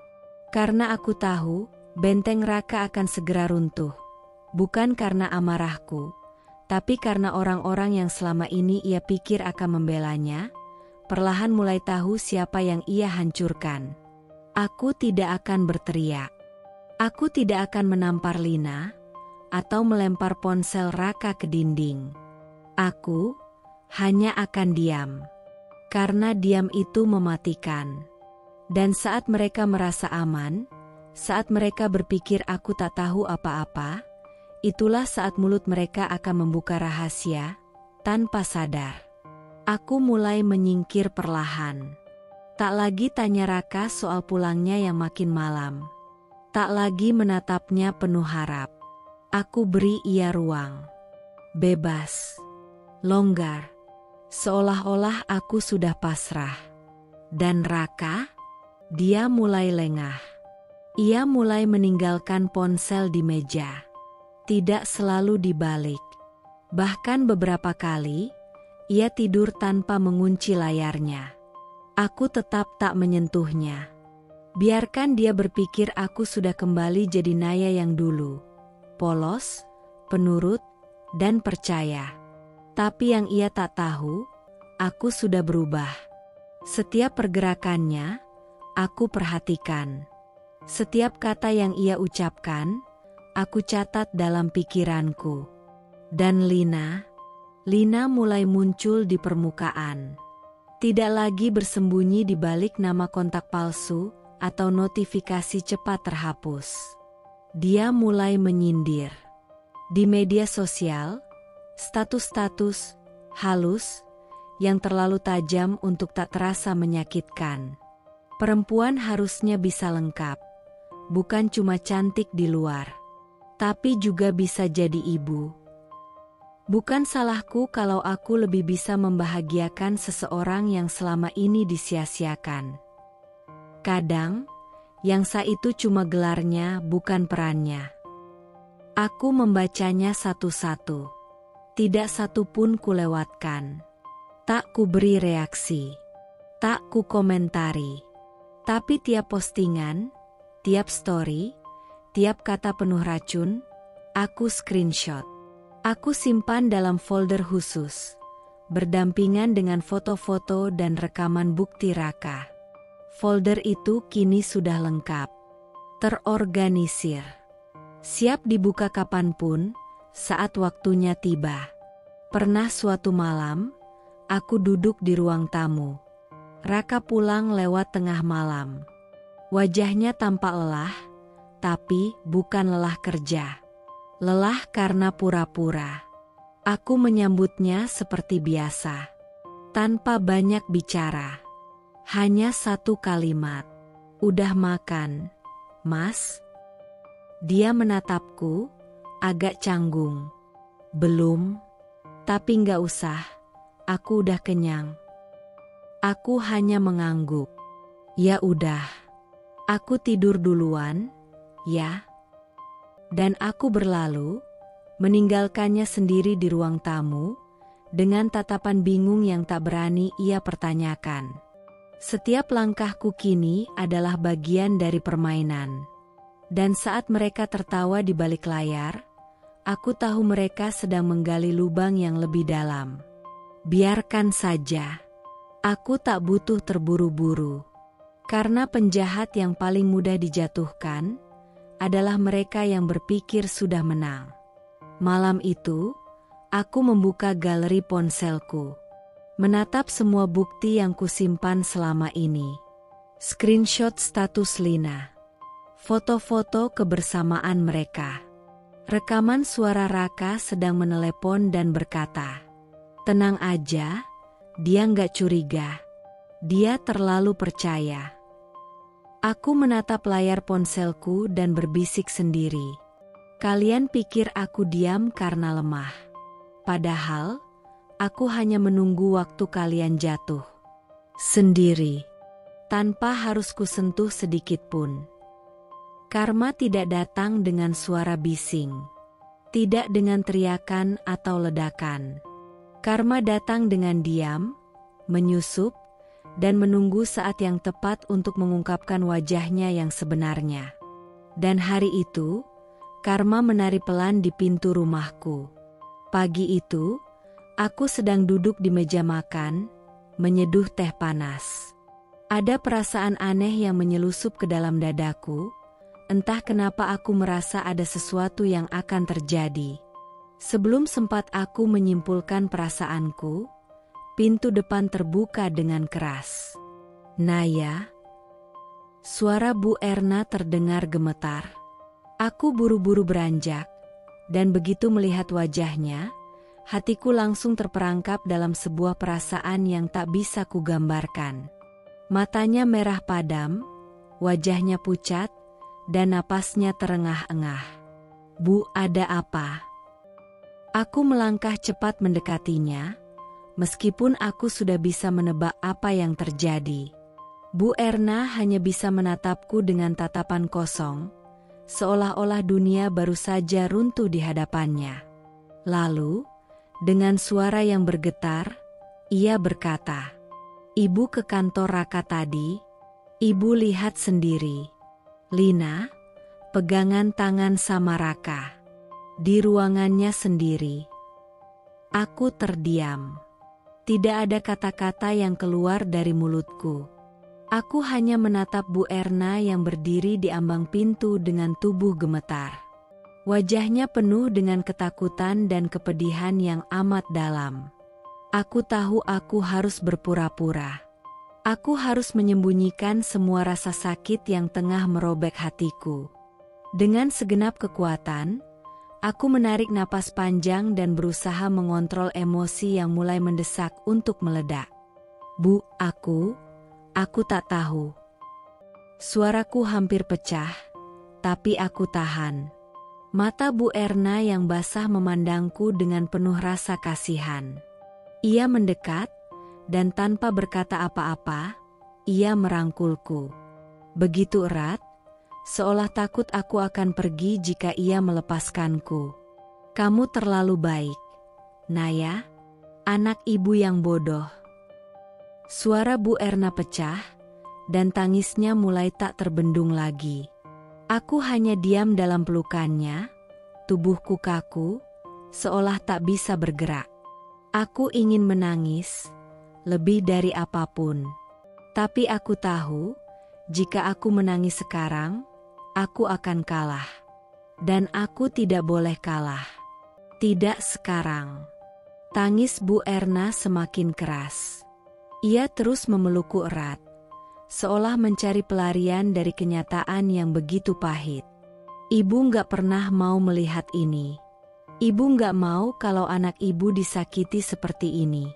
Karena aku tahu, benteng Raka akan segera runtuh. Bukan karena amarahku, tapi karena orang-orang yang selama ini ia pikir akan membelanya, perlahan mulai tahu siapa yang ia hancurkan. Aku tidak akan berteriak. Aku tidak akan menampar Lina, atau melempar ponsel Raka ke dinding. Aku hanya akan diam. Karena diam itu mematikan. Dan saat mereka merasa aman, saat mereka berpikir aku tak tahu apa-apa, itulah saat mulut mereka akan membuka rahasia, tanpa sadar. Aku mulai menyingkir perlahan. Tak lagi tanya Raka soal pulangnya yang makin malam. Tak lagi menatapnya penuh harap. Aku beri ia ruang. Bebas. Longgar. Seolah-olah aku sudah pasrah. Dan Raka? Dia mulai lengah. Ia mulai meninggalkan ponsel di meja. Tidak selalu dibalik. Bahkan beberapa kali, ia tidur tanpa mengunci layarnya. Aku tetap tak menyentuhnya. Biarkan dia berpikir aku sudah kembali jadi Naya yang dulu. Polos, penurut, dan percaya. Tapi yang ia tak tahu, aku sudah berubah. Setiap pergerakannya, aku perhatikan. Setiap kata yang ia ucapkan, aku catat dalam pikiranku. Dan Lina mulai muncul di permukaan. Tidak lagi bersembunyi di balik nama kontak palsu atau notifikasi cepat terhapus. Dia mulai menyindir. Di media sosial, status-status halus yang terlalu tajam untuk tak terasa menyakitkan. Perempuan harusnya bisa lengkap, bukan cuma cantik di luar, tapi juga bisa jadi ibu. Bukan salahku kalau aku lebih bisa membahagiakan seseorang yang selama ini disia-siakan. Kadang, yang sah itu cuma gelarnya, bukan perannya. Aku membacanya satu-satu. Tidak satu pun kulewatkan. Tak ku beri reaksi. Tak ku komentari. Tapi tiap postingan, tiap story, tiap kata penuh racun, aku screenshot. Aku simpan dalam folder khusus, berdampingan dengan foto-foto dan rekaman bukti Raka. Folder itu kini sudah lengkap, terorganisir, siap dibuka kapanpun, saat waktunya tiba. Pernah suatu malam, aku duduk di ruang tamu. Raka pulang lewat tengah malam. Wajahnya tampak lelah, tapi bukan lelah kerja. Lelah karena pura-pura. Aku menyambutnya seperti biasa. Tanpa banyak bicara. Hanya satu kalimat. Udah makan, Mas? Dia menatapku, agak canggung. Belum. Tapi nggak usah. Aku udah kenyang. Aku hanya mengangguk. Ya udah. Aku tidur duluan, ya. Dan aku berlalu, meninggalkannya sendiri di ruang tamu, dengan tatapan bingung yang tak berani ia pertanyakan. Setiap langkahku kini adalah bagian dari permainan. Dan saat mereka tertawa di balik layar, aku tahu mereka sedang menggali lubang yang lebih dalam. Biarkan saja. Aku tak butuh terburu-buru. Karena penjahat yang paling mudah dijatuhkan adalah mereka yang berpikir sudah menang. Malam itu, aku membuka galeri ponselku. Menatap semua bukti yang kusimpan selama ini. Screenshot status Lina. Foto-foto kebersamaan mereka. Rekaman suara Raka sedang menelepon dan berkata, "Tenang aja, dia nggak curiga. Dia terlalu percaya." Aku menatap layar ponselku dan berbisik sendiri. Kalian pikir aku diam karena lemah. Padahal, aku hanya menunggu waktu kalian jatuh. Sendiri. Tanpa harus kusentuh sedikit pun. Karma tidak datang dengan suara bising. Tidak dengan teriakan atau ledakan. Karma datang dengan diam, menyusup, dan menunggu saat yang tepat untuk mengungkapkan wajahnya yang sebenarnya. Dan hari itu, karma menari pelan di pintu rumahku. Pagi itu, aku sedang duduk di meja makan, menyeduh teh panas. Ada perasaan aneh yang menyelusup ke dalam dadaku, entah kenapa aku merasa ada sesuatu yang akan terjadi. Sebelum sempat aku menyimpulkan perasaanku, pintu depan terbuka dengan keras. "Naya?" Suara Bu Erna terdengar gemetar. Aku buru-buru beranjak, dan begitu melihat wajahnya, hatiku langsung terperangkap dalam sebuah perasaan yang tak bisa kugambarkan. Matanya merah padam, wajahnya pucat, dan napasnya terengah-engah. "Bu, ada apa?" Aku melangkah cepat mendekatinya, meskipun aku sudah bisa menebak apa yang terjadi. Bu Erna hanya bisa menatapku dengan tatapan kosong, seolah-olah dunia baru saja runtuh di hadapannya. Lalu, Dengan suara yang bergetar, ia berkata, "Ibu ke kantor Raka tadi? Ibu lihat sendiri. Lina, pegangan tangan sama Raka. Di ruangannya sendiri." Aku terdiam. Tidak ada kata-kata yang keluar dari mulutku. Aku hanya menatap Bu Erna yang berdiri di ambang pintu dengan tubuh gemetar. Wajahnya penuh dengan ketakutan dan kepedihan yang amat dalam. Aku tahu aku harus berpura-pura. Aku harus menyembunyikan semua rasa sakit yang tengah merobek hatiku. Dengan segenap kekuatan, aku menarik napas panjang dan berusaha mengontrol emosi yang mulai mendesak untuk meledak. "Bu, aku tak tahu." Suaraku hampir pecah, tapi aku tahan. Mata Bu Erna yang basah memandangku dengan penuh rasa kasihan. Ia mendekat, dan tanpa berkata apa-apa, ia merangkulku. Begitu erat, seolah takut aku akan pergi jika ia melepaskanku. "Kamu terlalu baik, Naya, anak ibu yang bodoh." Suara Bu Erna pecah, dan tangisnya mulai tak terbendung lagi. Aku hanya diam dalam pelukannya, tubuhku kaku, seolah tak bisa bergerak. Aku ingin menangis, lebih dari apapun. Tapi aku tahu, jika aku menangis sekarang, aku akan kalah. Dan aku tidak boleh kalah. Tidak sekarang. Tangis Bu Erna semakin keras. Ia terus memelukku erat, seolah mencari pelarian dari kenyataan yang begitu pahit. Ibu nggak pernah mau melihat ini. Ibu nggak mau kalau anak ibu disakiti seperti ini.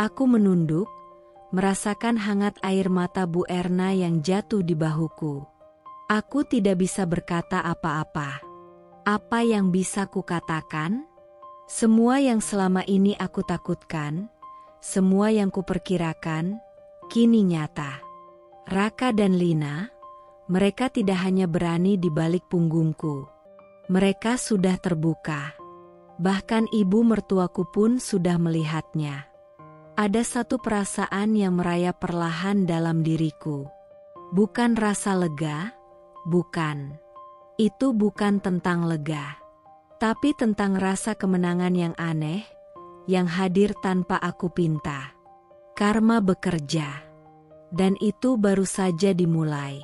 Aku menunduk, merasakan hangat air mata Bu Erna yang jatuh di bahuku. Aku tidak bisa berkata apa-apa. Apa yang bisa kukatakan? Semua yang selama ini aku takutkan, semua yang kuperkirakan, kini nyata. Raka dan Lina, mereka tidak hanya berani di balik punggungku. Mereka sudah terbuka. Bahkan ibu mertuaku pun sudah melihatnya. Ada satu perasaan yang merayap perlahan dalam diriku. Bukan rasa lega, bukan. Itu bukan tentang lega. Tapi tentang rasa kemenangan yang aneh, yang hadir tanpa aku pinta. Karma bekerja. Dan itu baru saja dimulai.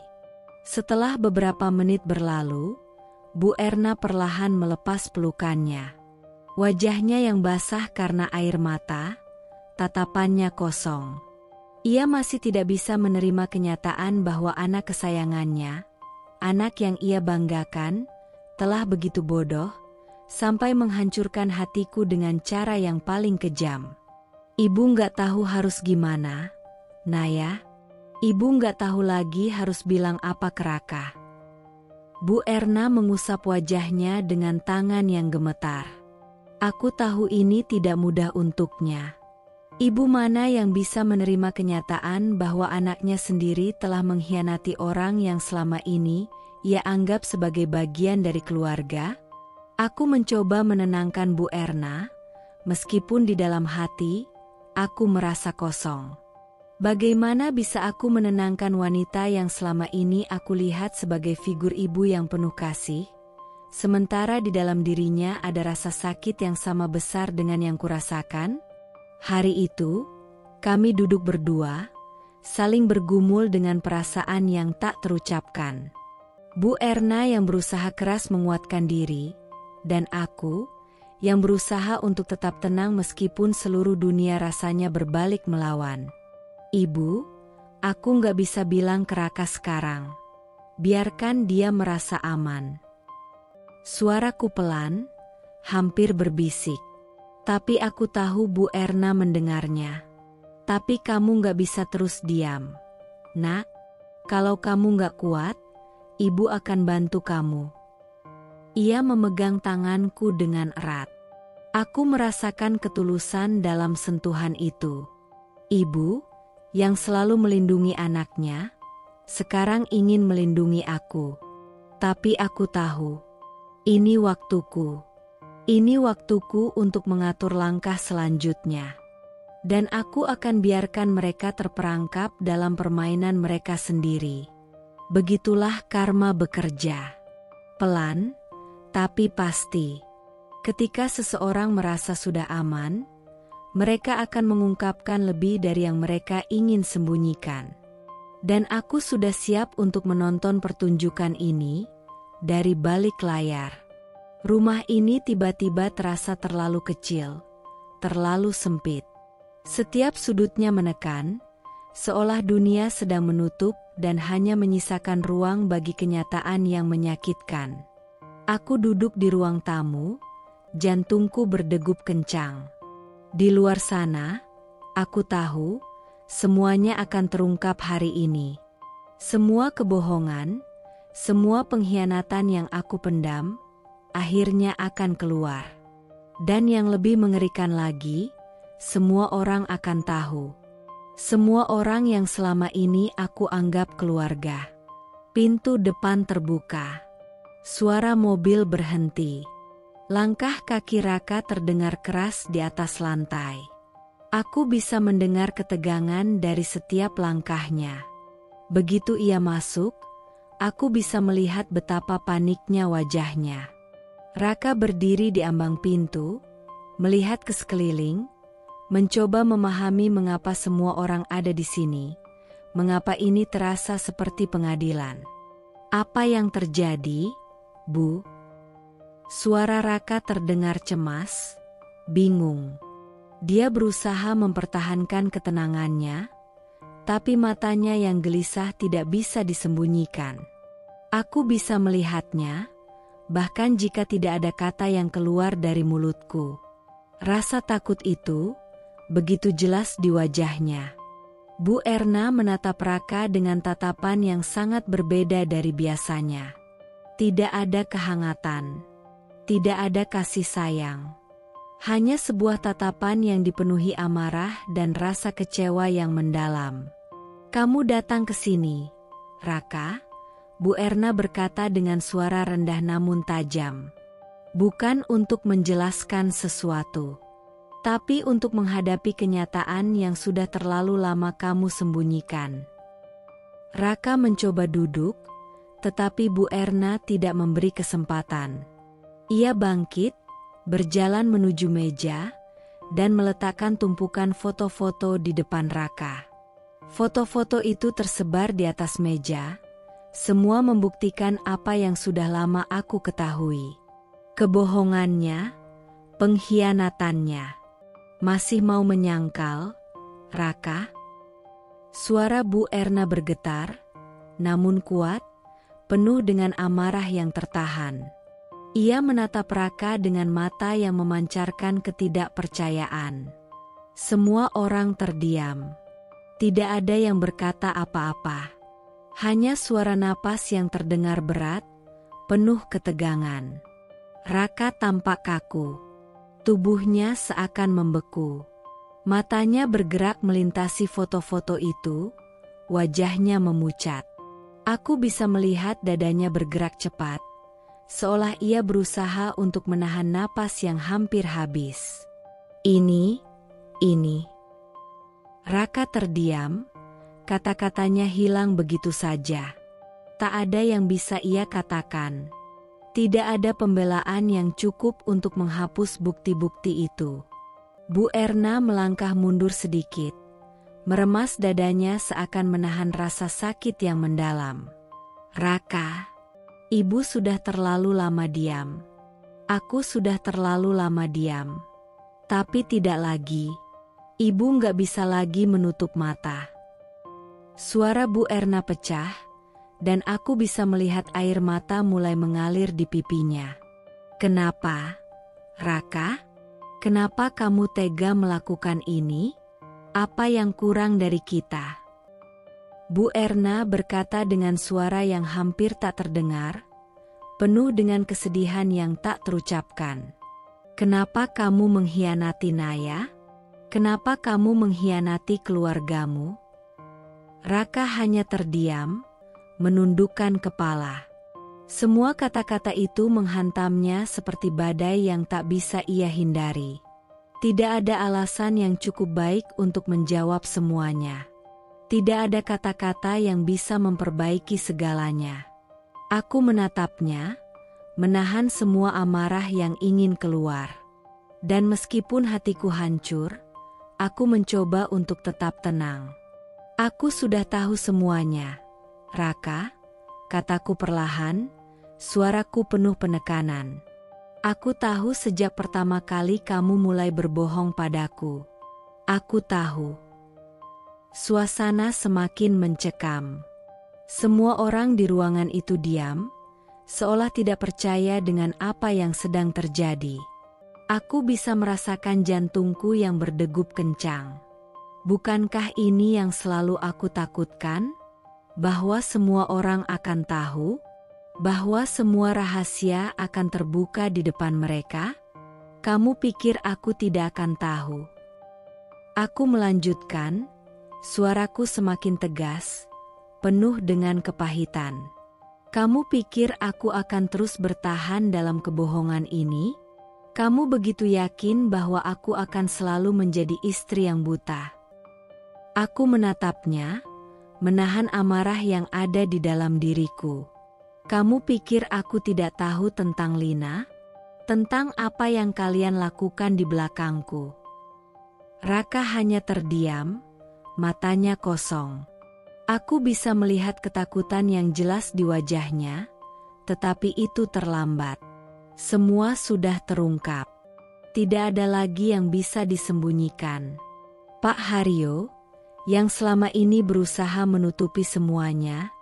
Setelah beberapa menit berlalu, Bu Erna perlahan melepas pelukannya. Wajahnya yang basah karena air mata, tatapannya kosong. Ia masih tidak bisa menerima kenyataan bahwa anak kesayangannya, anak yang ia banggakan, telah begitu bodoh, sampai menghancurkan hatiku dengan cara yang paling kejam. "Ibu nggak tahu harus gimana, Naya. Ibu nggak tahu lagi harus bilang apa ke Raka." Bu Erna mengusap wajahnya dengan tangan yang gemetar. Aku tahu ini tidak mudah untuknya. Ibu mana yang bisa menerima kenyataan bahwa anaknya sendiri telah mengkhianati orang yang selama ini ia anggap sebagai bagian dari keluarga? Aku mencoba menenangkan Bu Erna, meskipun di dalam hati, aku merasa kosong. Bagaimana bisa aku menenangkan wanita yang selama ini aku lihat sebagai figur ibu yang penuh kasih, sementara di dalam dirinya ada rasa sakit yang sama besar dengan yang kurasakan? Hari itu, kami duduk berdua, saling bergumul dengan perasaan yang tak terucapkan. Bu Erna yang berusaha keras menguatkan diri, dan aku, yang berusaha untuk tetap tenang meskipun seluruh dunia rasanya berbalik melawan. "Ibu, aku nggak bisa bilang ke Raka sekarang. Biarkan dia merasa aman." Suaraku pelan, hampir berbisik. Tapi aku tahu Bu Erna mendengarnya. "Tapi kamu nggak bisa terus diam. Nak, kalau kamu nggak kuat, Ibu akan bantu kamu." Ia memegang tanganku dengan erat. Aku merasakan ketulusan dalam sentuhan itu. Ibu, yang selalu melindungi anaknya, sekarang ingin melindungi aku. Tapi aku tahu, ini waktuku. Ini waktuku untuk mengatur langkah selanjutnya. Dan aku akan biarkan mereka terperangkap dalam permainan mereka sendiri. Begitulah karma bekerja. Pelan, tapi pasti. Ketika seseorang merasa sudah aman, mereka akan mengungkapkan lebih dari yang mereka ingin sembunyikan. Dan aku sudah siap untuk menonton pertunjukan ini dari balik layar. Rumah ini tiba-tiba terasa terlalu kecil, terlalu sempit. Setiap sudutnya menekan, seolah dunia sedang menutup dan hanya menyisakan ruang bagi kenyataan yang menyakitkan. Aku duduk di ruang tamu, jantungku berdegup kencang. Di luar sana, aku tahu, semuanya akan terungkap hari ini. Semua kebohongan, semua pengkhianatan yang aku pendam, akhirnya akan keluar. Dan yang lebih mengerikan lagi, semua orang akan tahu. Semua orang yang selama ini aku anggap keluarga. Pintu depan terbuka. Suara mobil berhenti. Langkah kaki Raka terdengar keras di atas lantai. Aku bisa mendengar ketegangan dari setiap langkahnya. Begitu ia masuk, aku bisa melihat betapa paniknya wajahnya. Raka berdiri di ambang pintu, melihat ke sekeliling, mencoba memahami mengapa semua orang ada di sini, mengapa ini terasa seperti pengadilan. Apa yang terjadi, Bu? Suara Raka terdengar cemas, bingung. Dia berusaha mempertahankan ketenangannya, tapi matanya yang gelisah tidak bisa disembunyikan. Aku bisa melihatnya, bahkan jika tidak ada kata yang keluar dari mulutku. Rasa takut itu begitu jelas di wajahnya. Bu Erna menatap Raka dengan tatapan yang sangat berbeda dari biasanya. Tidak ada kehangatan, tidak ada kasih sayang. Hanya sebuah tatapan yang dipenuhi amarah dan rasa kecewa yang mendalam. Kamu datang ke sini, Raka? Bu Erna berkata dengan suara rendah namun tajam. Bukan untuk menjelaskan sesuatu, tapi untuk menghadapi kenyataan yang sudah terlalu lama kamu sembunyikan. Raka mencoba duduk, tetapi Bu Erna tidak memberi kesempatan. Ia bangkit, berjalan menuju meja, dan meletakkan tumpukan foto-foto di depan Raka. Foto-foto itu tersebar di atas meja, semua membuktikan apa yang sudah lama aku ketahui. Kebohongannya, pengkhianatannya. Masih mau menyangkal, Raka? Suara Bu Erna bergetar, namun kuat, penuh dengan amarah yang tertahan. Ia menatap Raka dengan mata yang memancarkan ketidakpercayaan. Semua orang terdiam. Tidak ada yang berkata apa-apa. Hanya suara napas yang terdengar berat, penuh ketegangan. Raka tampak kaku. Tubuhnya seakan membeku. Matanya bergerak melintasi foto-foto itu, wajahnya memucat. Aku bisa melihat dadanya bergerak cepat, seolah ia berusaha untuk menahan napas yang hampir habis. Ini. Raka terdiam, kata-katanya hilang begitu saja. Tak ada yang bisa ia katakan. Tidak ada pembelaan yang cukup untuk menghapus bukti-bukti itu. Bu Erna melangkah mundur sedikit, meremas dadanya seakan menahan rasa sakit yang mendalam. Raka, ibu sudah terlalu lama diam. Aku sudah terlalu lama diam. Tapi tidak lagi. Ibu nggak bisa lagi menutup mata. Suara Bu Erna pecah, dan aku bisa melihat air mata mulai mengalir di pipinya. Kenapa, Raka? Kenapa kamu tega melakukan ini? Apa yang kurang dari kita? Bu Erna berkata dengan suara yang hampir tak terdengar, penuh dengan kesedihan yang tak terucapkan. Kenapa kamu mengkhianati Naya? Kenapa kamu mengkhianati keluargamu? Raka hanya terdiam, menundukkan kepala. Semua kata-kata itu menghantamnya seperti badai yang tak bisa ia hindari. Tidak ada alasan yang cukup baik untuk menjawab semuanya. Tidak ada kata-kata yang bisa memperbaiki segalanya. Aku menatapnya, menahan semua amarah yang ingin keluar. Dan meskipun hatiku hancur, aku mencoba untuk tetap tenang. Aku sudah tahu semuanya, Raka, kataku perlahan, suaraku penuh penekanan. Aku tahu sejak pertama kali kamu mulai berbohong padaku. Aku tahu. Suasana semakin mencekam. Semua orang di ruangan itu diam, seolah tidak percaya dengan apa yang sedang terjadi. Aku bisa merasakan jantungku yang berdegup kencang. Bukankah ini yang selalu aku takutkan? Bahwa semua orang akan tahu? Bahwa semua rahasia akan terbuka di depan mereka? Kamu pikir aku tidak akan tahu? Aku melanjutkan, suaraku semakin tegas, penuh dengan kepahitan. Kamu pikir aku akan terus bertahan dalam kebohongan ini? Kamu begitu yakin bahwa aku akan selalu menjadi istri yang buta? Aku menatapnya, menahan amarah yang ada di dalam diriku. Kamu pikir aku tidak tahu tentang Lina? Tentang apa yang kalian lakukan di belakangku? Raka hanya terdiam, matanya kosong. Aku bisa melihat ketakutan yang jelas di wajahnya, tetapi itu terlambat. Semua sudah terungkap. Tidak ada lagi yang bisa disembunyikan. Pak Haryo, yang selama ini berusaha menutupi semuanya,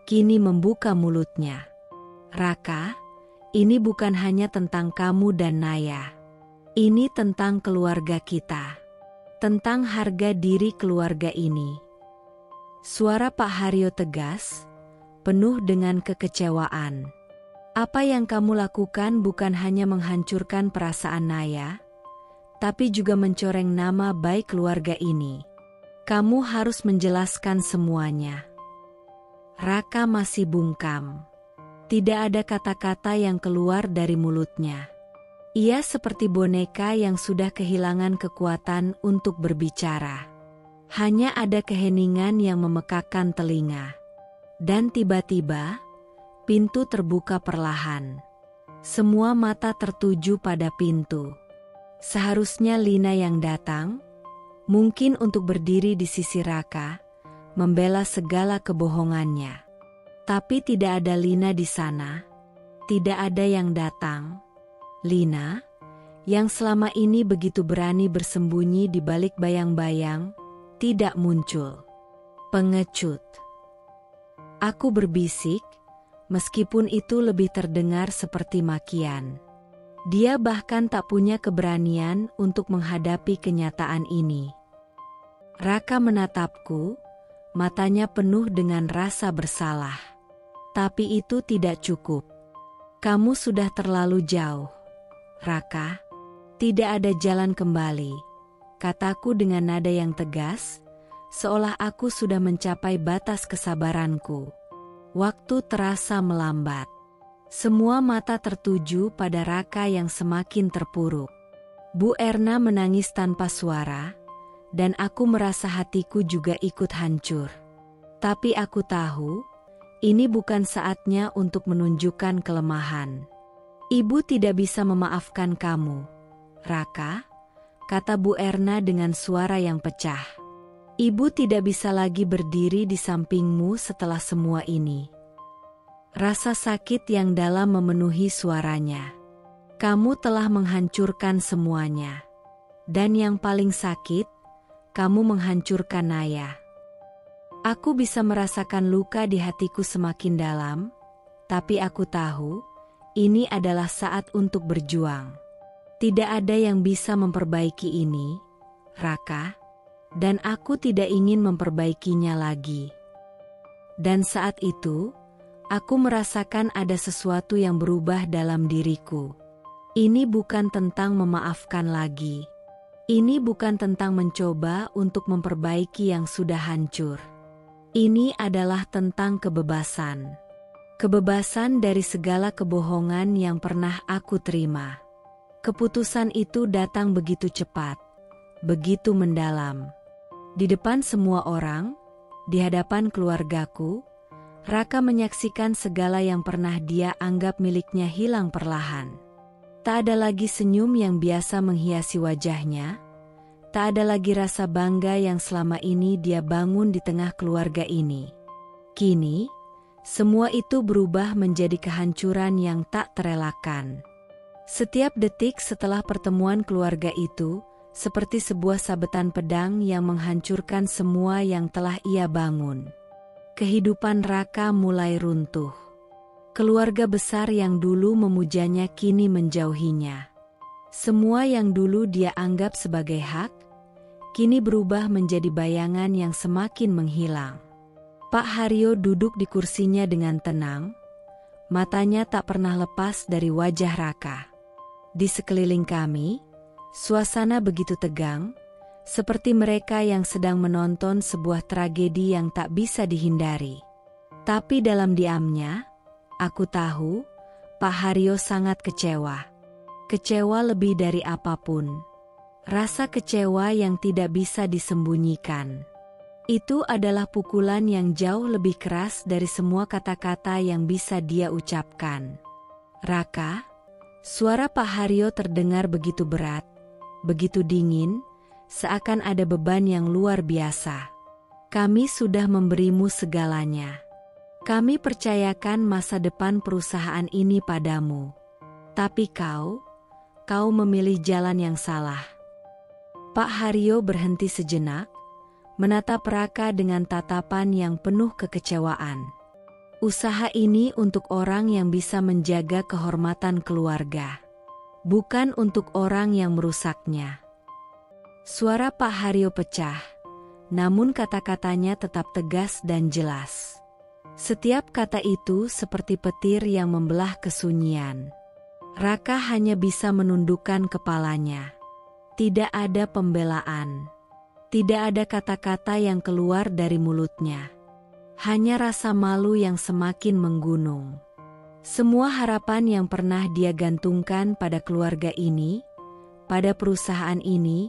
kini membuka mulutnya. Raka, ini bukan hanya tentang kamu dan Naya. Ini tentang keluarga kita. Tentang harga diri keluarga ini. Suara Pak Haryo tegas, penuh dengan kekecewaan. Apa yang kamu lakukan bukan hanya menghancurkan perasaan Naya, tapi juga mencoreng nama baik keluarga ini. Kamu harus menjelaskan semuanya. Raka masih bungkam. Tidak ada kata-kata yang keluar dari mulutnya. Ia seperti boneka yang sudah kehilangan kekuatan untuk berbicara. Hanya ada keheningan yang memekakkan telinga. Dan tiba-tiba, pintu terbuka perlahan. Semua mata tertuju pada pintu. Seharusnya Lina yang datang, mungkin untuk berdiri di sisi Raka, membela segala kebohongannya. Tapi tidak ada Lina di sana. Tidak ada yang datang. Lina, yang selama ini begitu berani bersembunyi di balik bayang-bayang, tidak muncul. Pengecut. Aku berbisik, meskipun itu lebih terdengar seperti makian. Dia bahkan tak punya keberanian untuk menghadapi kenyataan ini. Raka menatapku, matanya penuh dengan rasa bersalah. Tapi itu tidak cukup. Kamu sudah terlalu jauh, Raka. Tidak ada jalan kembali, kataku dengan nada yang tegas, seolah aku sudah mencapai batas kesabaranku. Waktu terasa melambat. Semua mata tertuju pada Raka yang semakin terpuruk. Bu Erna menangis tanpa suara, dan aku merasa hatiku juga ikut hancur. Tapi aku tahu, ini bukan saatnya untuk menunjukkan kelemahan. Ibu tidak bisa memaafkan kamu, Raka, kata Bu Erna dengan suara yang pecah. Ibu tidak bisa lagi berdiri di sampingmu setelah semua ini. Rasa sakit yang dalam memenuhi suaranya. Kamu telah menghancurkan semuanya. Dan yang paling sakit, kamu menghancurkan Naya. Aku bisa merasakan luka di hatiku semakin dalam, tapi aku tahu, ini adalah saat untuk berjuang. Tidak ada yang bisa memperbaiki ini, Raka, dan aku tidak ingin memperbaikinya lagi. Dan saat itu, aku merasakan ada sesuatu yang berubah dalam diriku. Ini bukan tentang memaafkan lagi. Ini bukan tentang mencoba untuk memperbaiki yang sudah hancur. Ini adalah tentang kebebasan. Kebebasan dari segala kebohongan yang pernah aku terima. Keputusan itu datang begitu cepat, begitu mendalam. Di depan semua orang, di hadapan keluargaku, Raka menyaksikan segala yang pernah dia anggap miliknya hilang perlahan. Tak ada lagi senyum yang biasa menghiasi wajahnya, tak ada lagi rasa bangga yang selama ini dia bangun di tengah keluarga ini. Kini, semua itu berubah menjadi kehancuran yang tak terelakkan. Setiap detik setelah pertemuan keluarga itu, seperti sebuah sabetan pedang yang menghancurkan semua yang telah ia bangun. Kehidupan Raka mulai runtuh. Keluarga besar yang dulu memujanya kini menjauhinya. Semua yang dulu dia anggap sebagai hak, kini berubah menjadi bayangan yang semakin menghilang. Pak Haryo duduk di kursinya dengan tenang, matanya tak pernah lepas dari wajah Raka. Di sekeliling kami, suasana begitu tegang, seperti mereka yang sedang menonton sebuah tragedi yang tak bisa dihindari. Tapi dalam diamnya, aku tahu, Pak Haryo sangat kecewa. Kecewa lebih dari apapun. Rasa kecewa yang tidak bisa disembunyikan. Itu adalah pukulan yang jauh lebih keras dari semua kata-kata yang bisa dia ucapkan. Raka, suara Pak Haryo terdengar begitu berat, begitu dingin, seakan ada beban yang luar biasa. Kami sudah memberimu segalanya. Kami percayakan masa depan perusahaan ini padamu. Tapi kau memilih jalan yang salah. Pak Haryo berhenti sejenak, menatap Raka dengan tatapan yang penuh kekecewaan. Usaha ini untuk orang yang bisa menjaga kehormatan keluarga, bukan untuk orang yang merusaknya. Suara Pak Haryo pecah, namun kata-katanya tetap tegas dan jelas. Setiap kata itu seperti petir yang membelah kesunyian. Raka hanya bisa menundukkan kepalanya. Tidak ada pembelaan. Tidak ada kata-kata yang keluar dari mulutnya. Hanya rasa malu yang semakin menggunung. Semua harapan yang pernah dia gantungkan pada keluarga ini, pada perusahaan ini,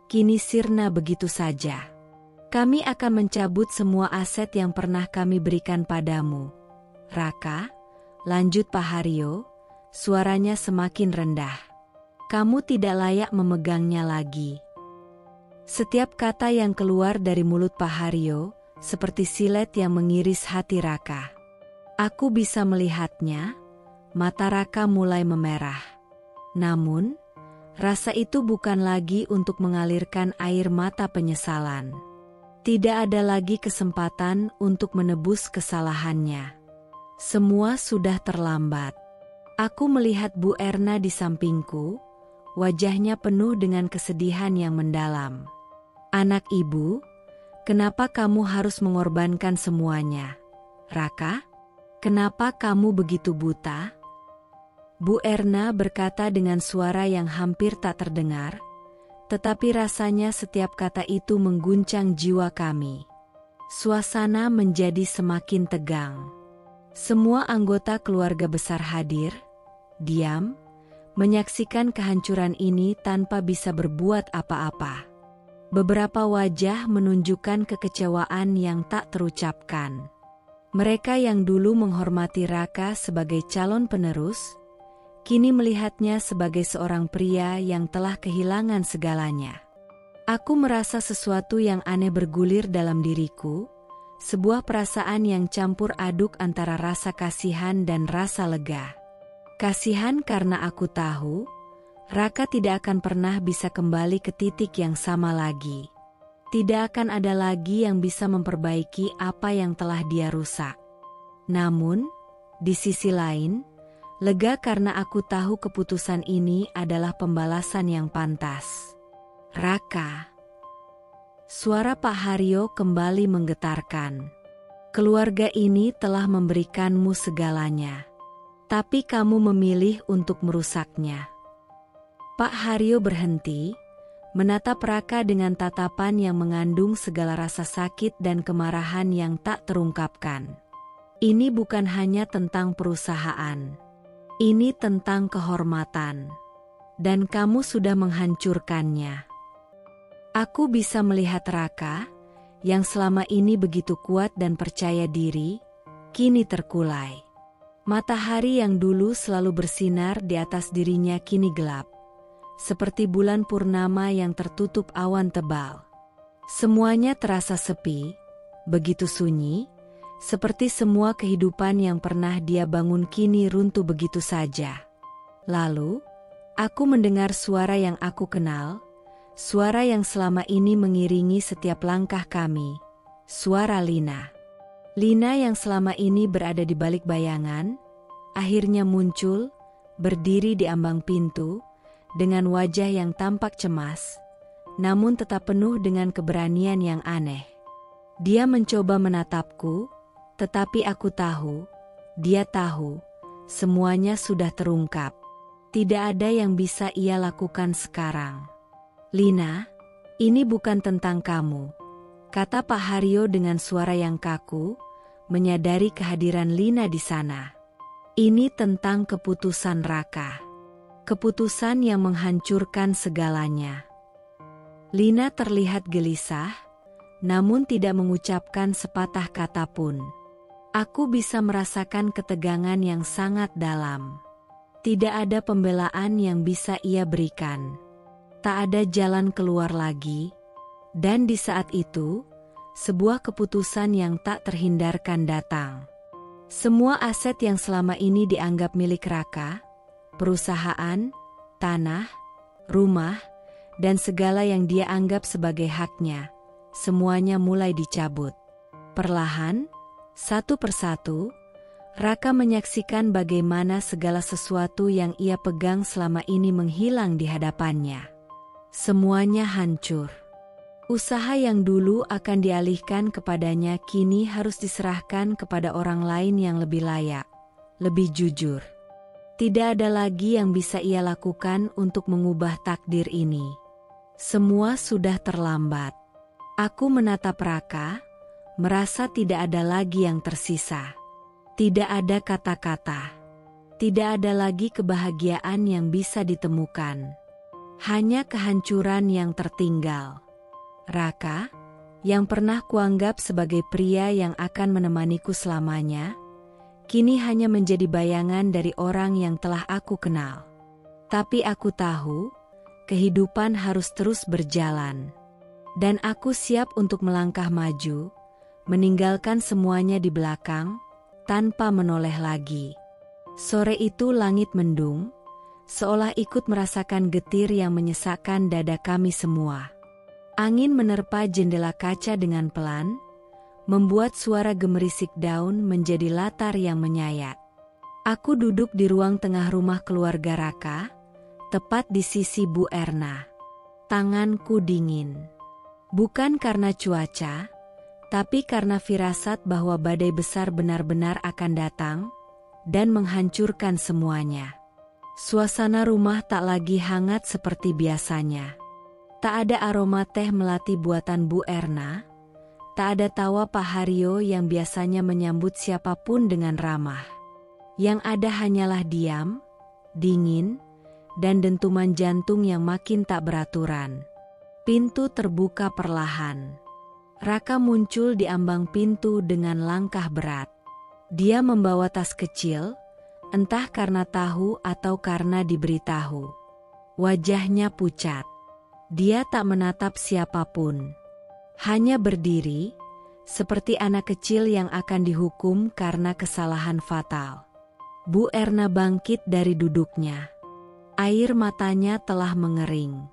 kini sirna begitu saja. Kami akan mencabut semua aset yang pernah kami berikan padamu. Raka, lanjut Pak Haryo, suaranya semakin rendah. Kamu tidak layak memegangnya lagi. Setiap kata yang keluar dari mulut Pak Haryo, seperti silet yang mengiris hati Raka. Aku bisa melihatnya, mata Raka mulai memerah. Namun, rasa itu bukan lagi untuk mengalirkan air mata penyesalan. Tidak ada lagi kesempatan untuk menebus kesalahannya. Semua sudah terlambat. Aku melihat Bu Erna di sampingku, wajahnya penuh dengan kesedihan yang mendalam. Anak ibu, kenapa kamu harus mengorbankan semuanya? Raka, kenapa kamu begitu buta? Bu Erna berkata dengan suara yang hampir tak terdengar, tetapi rasanya setiap kata itu mengguncang jiwa kami. Suasana menjadi semakin tegang. Semua anggota keluarga besar hadir, diam, menyaksikan kehancuran ini tanpa bisa berbuat apa-apa. Beberapa wajah menunjukkan kekecewaan yang tak terucapkan. Mereka yang dulu menghormati Raka sebagai calon penerus, kini melihatnya sebagai seorang pria yang telah kehilangan segalanya. Aku merasa sesuatu yang aneh bergulir dalam diriku, sebuah perasaan yang campur aduk antara rasa kasihan dan rasa lega. Kasihan karena aku tahu, Raka tidak akan pernah bisa kembali ke titik yang sama lagi. Tidak akan ada lagi yang bisa memperbaiki apa yang telah dia rusak. Namun, di sisi lain, lega karena aku tahu keputusan ini adalah pembalasan yang pantas. Raka. Suara Pak Haryo kembali menggetarkan. Keluarga ini telah memberikanmu segalanya. Tapi kamu memilih untuk merusaknya. Pak Haryo berhenti, menatap Raka dengan tatapan yang mengandung segala rasa sakit dan kemarahan yang tak terungkapkan. Ini bukan hanya tentang perusahaan. Ini tentang kehormatan. Dan kamu sudah menghancurkannya. Aku bisa melihat Raka, yang selama ini begitu kuat dan percaya diri, kini terkulai. Matahari yang dulu selalu bersinar di atas dirinya kini gelap. Seperti bulan purnama yang tertutup awan tebal. Semuanya terasa sepi, begitu sunyi, seperti semua kehidupan yang pernah dia bangun kini runtuh begitu saja. Lalu, aku mendengar suara yang aku kenal, suara yang selama ini mengiringi setiap langkah kami, suara Lina. Lina yang selama ini berada di balik bayangan, akhirnya muncul, berdiri di ambang pintu, dengan wajah yang tampak cemas, namun tetap penuh dengan keberanian yang aneh. Dia mencoba menatapku, tetapi aku tahu, dia tahu, semuanya sudah terungkap. Tidak ada yang bisa ia lakukan sekarang. Lina, ini bukan tentang kamu, kata Pak Haryo dengan suara yang kaku, menyadari kehadiran Lina di sana. Ini tentang keputusan Raka. Keputusan yang menghancurkan segalanya. Lina terlihat gelisah, namun tidak mengucapkan sepatah kata pun. Aku bisa merasakan ketegangan yang sangat dalam. Tidak ada pembelaan yang bisa ia berikan. Tak ada jalan keluar lagi. Dan di saat itu, sebuah keputusan yang tak terhindarkan datang. Semua aset yang selama ini dianggap milik Raka, perusahaan, tanah, rumah, dan segala yang dia anggap sebagai haknya, semuanya mulai dicabut. Perlahan, satu persatu, Raka menyaksikan bagaimana segala sesuatu yang ia pegang selama ini menghilang di hadapannya. Semuanya hancur. Usaha yang dulu akan dialihkan kepadanya kini harus diserahkan kepada orang lain yang lebih layak, lebih jujur. Tidak ada lagi yang bisa ia lakukan untuk mengubah takdir ini. Semua sudah terlambat. Aku menatap Raka, merasa tidak ada lagi yang tersisa. Tidak ada kata-kata. Tidak ada lagi kebahagiaan yang bisa ditemukan. Hanya kehancuran yang tertinggal. Raka, yang pernah kuanggap sebagai pria yang akan menemaniku selamanya, kini hanya menjadi bayangan dari orang yang telah aku kenal. Tapi aku tahu, kehidupan harus terus berjalan. Dan aku siap untuk melangkah maju, meninggalkan semuanya di belakang, tanpa menoleh lagi. Sore itu langit mendung, seolah ikut merasakan getir yang menyesakkan dada kami semua. Angin menerpa jendela kaca dengan pelan, membuat suara gemerisik daun menjadi latar yang menyayat. Aku duduk di ruang tengah rumah keluarga Raka, tepat di sisi Bu Erna. Tanganku dingin. Bukan karena cuaca, tapi karena firasat bahwa badai besar benar-benar akan datang dan menghancurkan semuanya. Suasana rumah tak lagi hangat seperti biasanya. Tak ada aroma teh melati buatan Bu Erna, tak ada tawa Pak Haryo yang biasanya menyambut siapapun dengan ramah. Yang ada hanyalah diam, dingin, dan dentuman jantung yang makin tak beraturan. Pintu terbuka perlahan. Raka muncul di ambang pintu dengan langkah berat. Dia membawa tas kecil, entah karena tahu atau karena diberitahu. Wajahnya pucat. Dia tak menatap siapapun. Hanya berdiri, seperti anak kecil yang akan dihukum karena kesalahan fatal. Bu Erna bangkit dari duduknya. Air matanya telah mengering.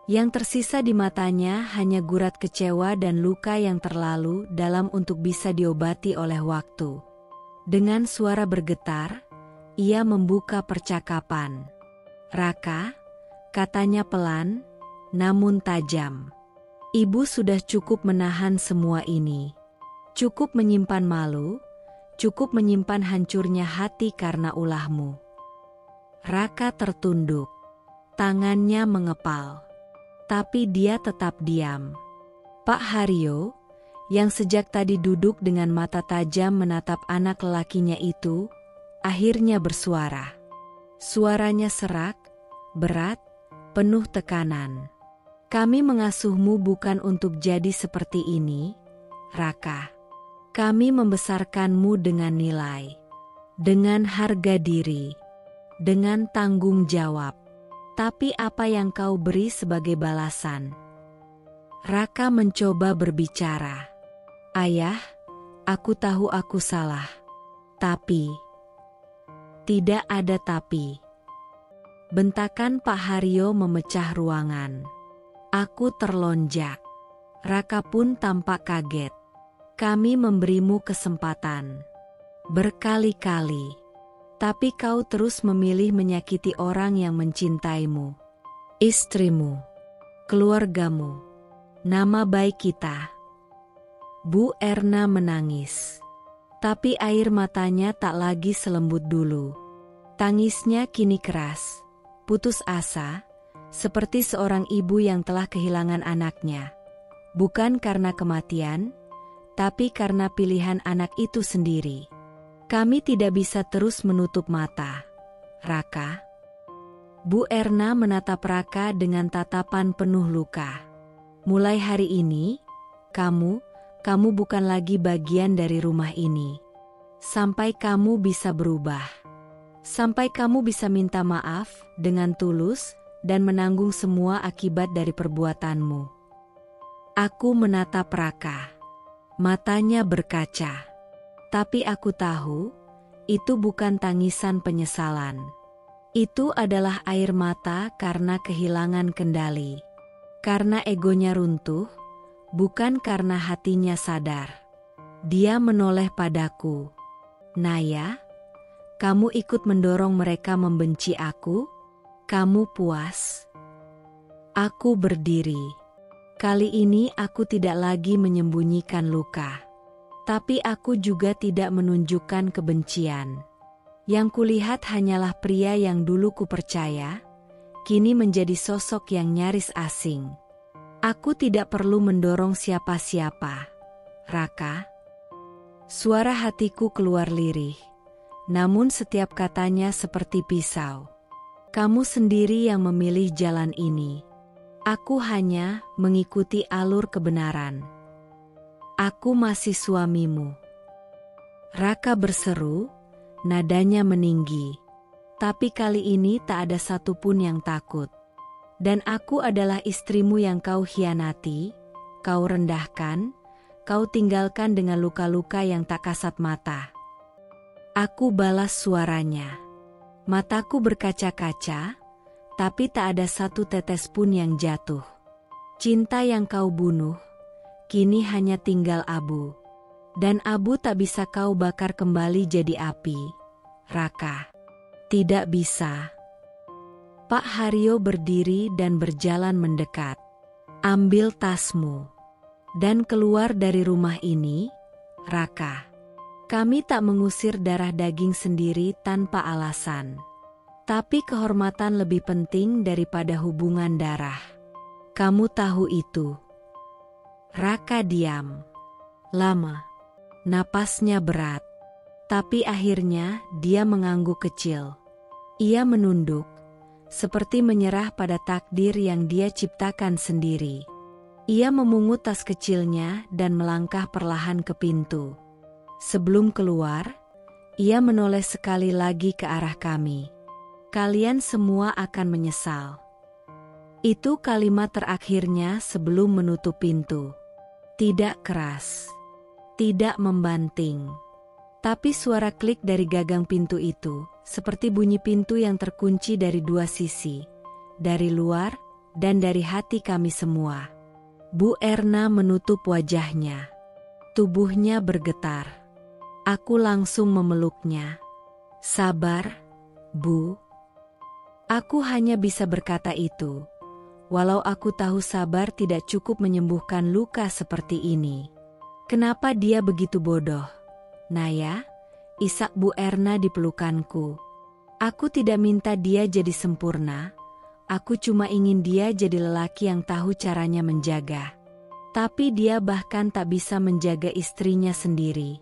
Yang tersisa di matanya hanya gurat kecewa dan luka yang terlalu dalam untuk bisa diobati oleh waktu. Dengan suara bergetar, ia membuka percakapan. "Raka," katanya pelan, namun tajam. "Ibu sudah cukup menahan semua ini. Cukup menyimpan malu, cukup menyimpan hancurnya hati karena ulahmu." Raka tertunduk. Tangannya mengepal. Tapi dia tetap diam. Pak Haryo, yang sejak tadi duduk dengan mata tajam menatap anak lelakinya itu, akhirnya bersuara. Suaranya serak, berat, penuh tekanan. Kami mengasuhmu bukan untuk jadi seperti ini, Raka. Kami membesarkanmu dengan nilai, dengan harga diri, dengan tanggung jawab. Tapi apa yang kau beri sebagai balasan? Raka mencoba berbicara. Ayah, aku tahu aku salah. Tapi, tidak ada tapi. Bentakan Pak Haryo memecah ruangan. Aku terlonjak. Raka pun tampak kaget. Kami memberimu kesempatan berkali-kali, tapi kau terus memilih menyakiti orang yang mencintaimu, istrimu, keluargamu, nama baik kita. Bu Erna menangis, tapi air matanya tak lagi selembut dulu. Tangisnya kini keras, putus asa, seperti seorang ibu yang telah kehilangan anaknya. Bukan karena kematian, tapi karena pilihan anak itu sendiri. Kami tidak bisa terus menutup mata, Raka. Bu Erna menatap Raka dengan tatapan penuh luka. Mulai hari ini, kamu bukan lagi bagian dari rumah ini. Sampai kamu bisa berubah. Sampai kamu bisa minta maaf dengan tulus dan menanggung semua akibat dari perbuatanmu. Aku menatap Raka. Matanya berkaca. Tapi aku tahu, itu bukan tangisan penyesalan. Itu adalah air mata karena kehilangan kendali. Karena egonya runtuh, bukan karena hatinya sadar. Dia menoleh padaku. Naya, kamu ikut mendorong mereka membenci aku? Kamu puas? Aku berdiri. Kali ini aku tidak lagi menyembunyikan luka. Tapi aku juga tidak menunjukkan kebencian. Yang kulihat hanyalah pria yang dulu kupercaya, kini menjadi sosok yang nyaris asing. Aku tidak perlu mendorong siapa-siapa, Raka. Suara hatiku keluar lirih, namun setiap katanya seperti pisau. Kamu sendiri yang memilih jalan ini. Aku hanya mengikuti alur kebenaran. Aku masih suamimu. Raka berseru, nadanya meninggi. Tapi kali ini tak ada satupun yang takut. Dan aku adalah istrimu yang kau khianati, kau rendahkan, kau tinggalkan dengan luka-luka yang tak kasat mata. Aku balas suaranya. Mataku berkaca-kaca, tapi tak ada satu tetes pun yang jatuh. Cinta yang kau bunuh, kini hanya tinggal abu. Dan abu tak bisa kau bakar kembali jadi api, Raka. Tidak bisa. Pak Haryo berdiri dan berjalan mendekat. Ambil tasmu dan keluar dari rumah ini, Raka. Kami tak mengusir darah daging sendiri tanpa alasan. Tapi kehormatan lebih penting daripada hubungan darah. Kamu tahu itu. Raka diam. Lama. Napasnya berat. Tapi akhirnya dia mengangguk kecil. Ia menunduk, seperti menyerah pada takdir yang dia ciptakan sendiri. Ia memungut tas kecilnya dan melangkah perlahan ke pintu. Sebelum keluar, ia menoleh sekali lagi ke arah kami. Kalian semua akan menyesal. Itu kalimat terakhirnya sebelum menutup pintu. Tidak keras, tidak membanting. Tapi suara klik dari gagang pintu itu, seperti bunyi pintu yang terkunci dari dua sisi, dari luar dan dari hati kami semua. Bu Erna menutup wajahnya. Tubuhnya bergetar. Aku langsung memeluknya. Sabar, Bu. Aku hanya bisa berkata itu, walau aku tahu sabar tidak cukup menyembuhkan luka seperti ini. Kenapa dia begitu bodoh? Naya, isak Bu Erna di pelukanku. Aku tidak minta dia jadi sempurna, aku cuma ingin dia jadi lelaki yang tahu caranya menjaga. Tapi dia bahkan tak bisa menjaga istrinya sendiri.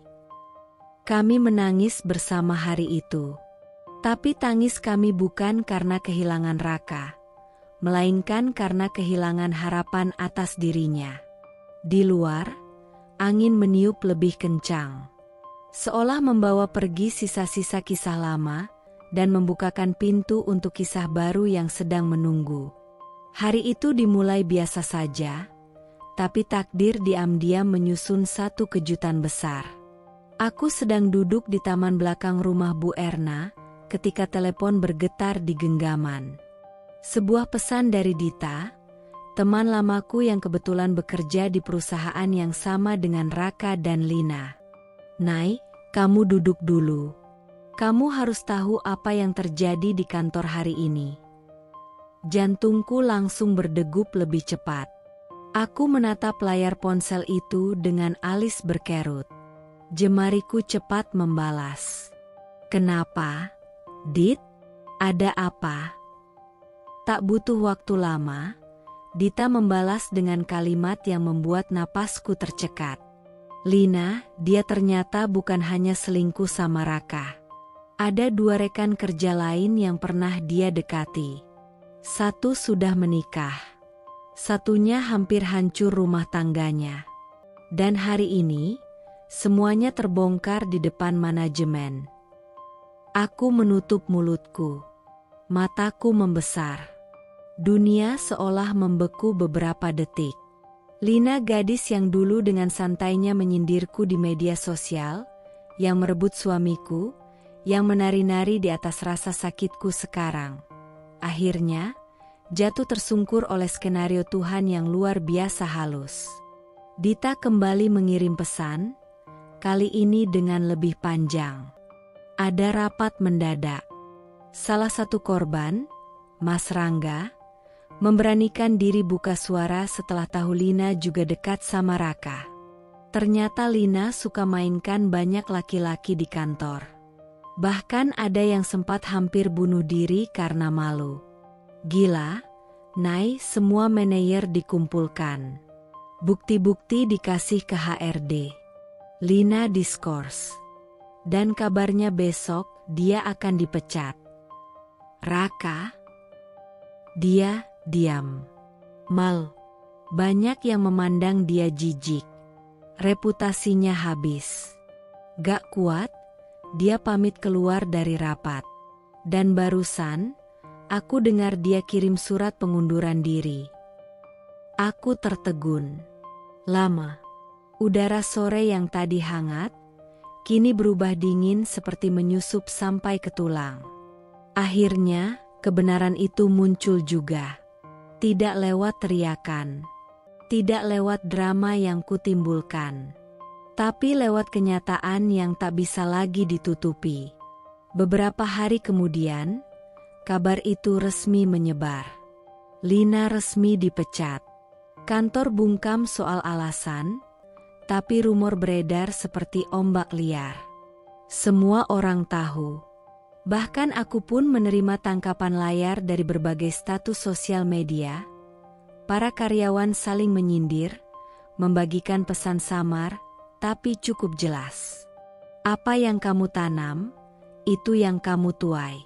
Kami menangis bersama hari itu. Tapi tangis kami bukan karena kehilangan Raka, melainkan karena kehilangan harapan atas dirinya. Di luar, angin meniup lebih kencang, seolah membawa pergi sisa-sisa kisah lama dan membukakan pintu untuk kisah baru yang sedang menunggu. Hari itu dimulai biasa saja, tapi takdir diam-diam menyusun satu kejutan besar. Aku sedang duduk di taman belakang rumah Bu Erna ketika telepon bergetar di genggaman. Sebuah pesan dari Dita, teman lamaku yang kebetulan bekerja di perusahaan yang sama dengan Raka dan Lina. "Nay, kamu duduk dulu. Kamu harus tahu apa yang terjadi di kantor hari ini." Jantungku langsung berdegup lebih cepat. Aku menatap layar ponsel itu dengan alis berkerut. Jemariku cepat membalas. "Kenapa, Dit? Ada apa?" Tak butuh waktu lama, Dita membalas dengan kalimat yang membuat napasku tercekat. "Lina, dia ternyata bukan hanya selingkuh sama Raka. Ada 2 rekan kerja lain yang pernah dia dekati. Satu sudah menikah. Satunya hampir hancur rumah tangganya. Dan hari ini, semuanya terbongkar di depan manajemen." Aku menutup mulutku. Mataku membesar. Dunia seolah membeku beberapa detik. Lina, gadis yang dulu dengan santainya menyindirku di media sosial, yang merebut suamiku, yang menari-nari di atas rasa sakitku sekarang, akhirnya jatuh tersungkur oleh skenario Tuhan yang luar biasa halus. Dita kembali mengirim pesan, kali ini dengan lebih panjang. Ada rapat mendadak. Salah satu korban, Mas Rangga, memberanikan diri buka suara setelah tahu Lina juga dekat sama Raka. Ternyata Lina suka mainkan banyak laki-laki di kantor. Bahkan ada yang sempat hampir bunuh diri karena malu. Gila, Nay, semua manajer dikumpulkan. Bukti-bukti dikasih ke HRD. Lina diskors. Dan kabarnya besok dia akan dipecat. Raka? Dia diam. Mal. Banyak yang memandang dia jijik. Reputasinya habis. Gak kuat, dia pamit keluar dari rapat. Dan barusan, aku dengar dia kirim surat pengunduran diri. Aku tertegun. Lama. Udara sore yang tadi hangat, kini berubah dingin seperti menyusup sampai ke tulang. Akhirnya, kebenaran itu muncul juga. Tidak lewat teriakan. Tidak lewat drama yang kutimbulkan. Tapi lewat kenyataan yang tak bisa lagi ditutupi. Beberapa hari kemudian, kabar itu resmi menyebar. Lina resmi dipecat. Kantor bungkam soal alasan, tapi rumor beredar seperti ombak liar. Semua orang tahu. Bahkan aku pun menerima tangkapan layar dari berbagai status sosial media. Para karyawan saling menyindir, membagikan pesan samar, tapi cukup jelas. Apa yang kamu tanam, itu yang kamu tuai.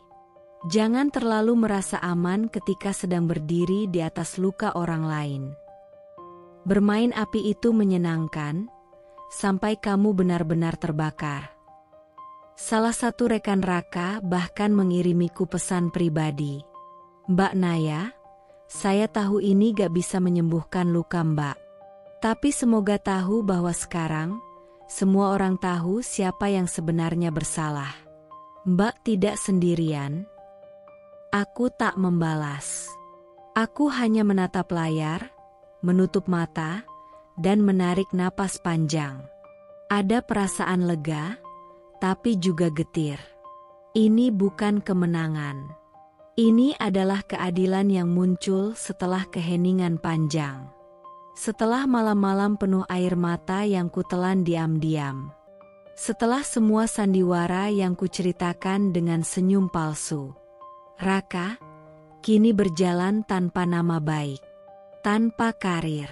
Jangan terlalu merasa aman ketika sedang berdiri di atas luka orang lain. Bermain api itu menyenangkan, sampai kamu benar-benar terbakar. Salah satu rekan Raka bahkan mengirimiku pesan pribadi. "Mbak Naya, saya tahu ini gak bisa menyembuhkan luka Mbak. Tapi semoga tahu bahwa sekarang, semua orang tahu siapa yang sebenarnya bersalah. Mbak tidak sendirian." Aku tak membalas. Aku hanya menatap layar, menutup mata, dan menarik napas panjang. Ada perasaan lega, tapi juga getir. Ini bukan kemenangan. Ini adalah keadilan yang muncul setelah keheningan panjang. Setelah malam-malam penuh air mata yang kutelan diam-diam. Setelah semua sandiwara yang kuceritakan dengan senyum palsu. Raka, kini berjalan tanpa nama baik. Tanpa karir.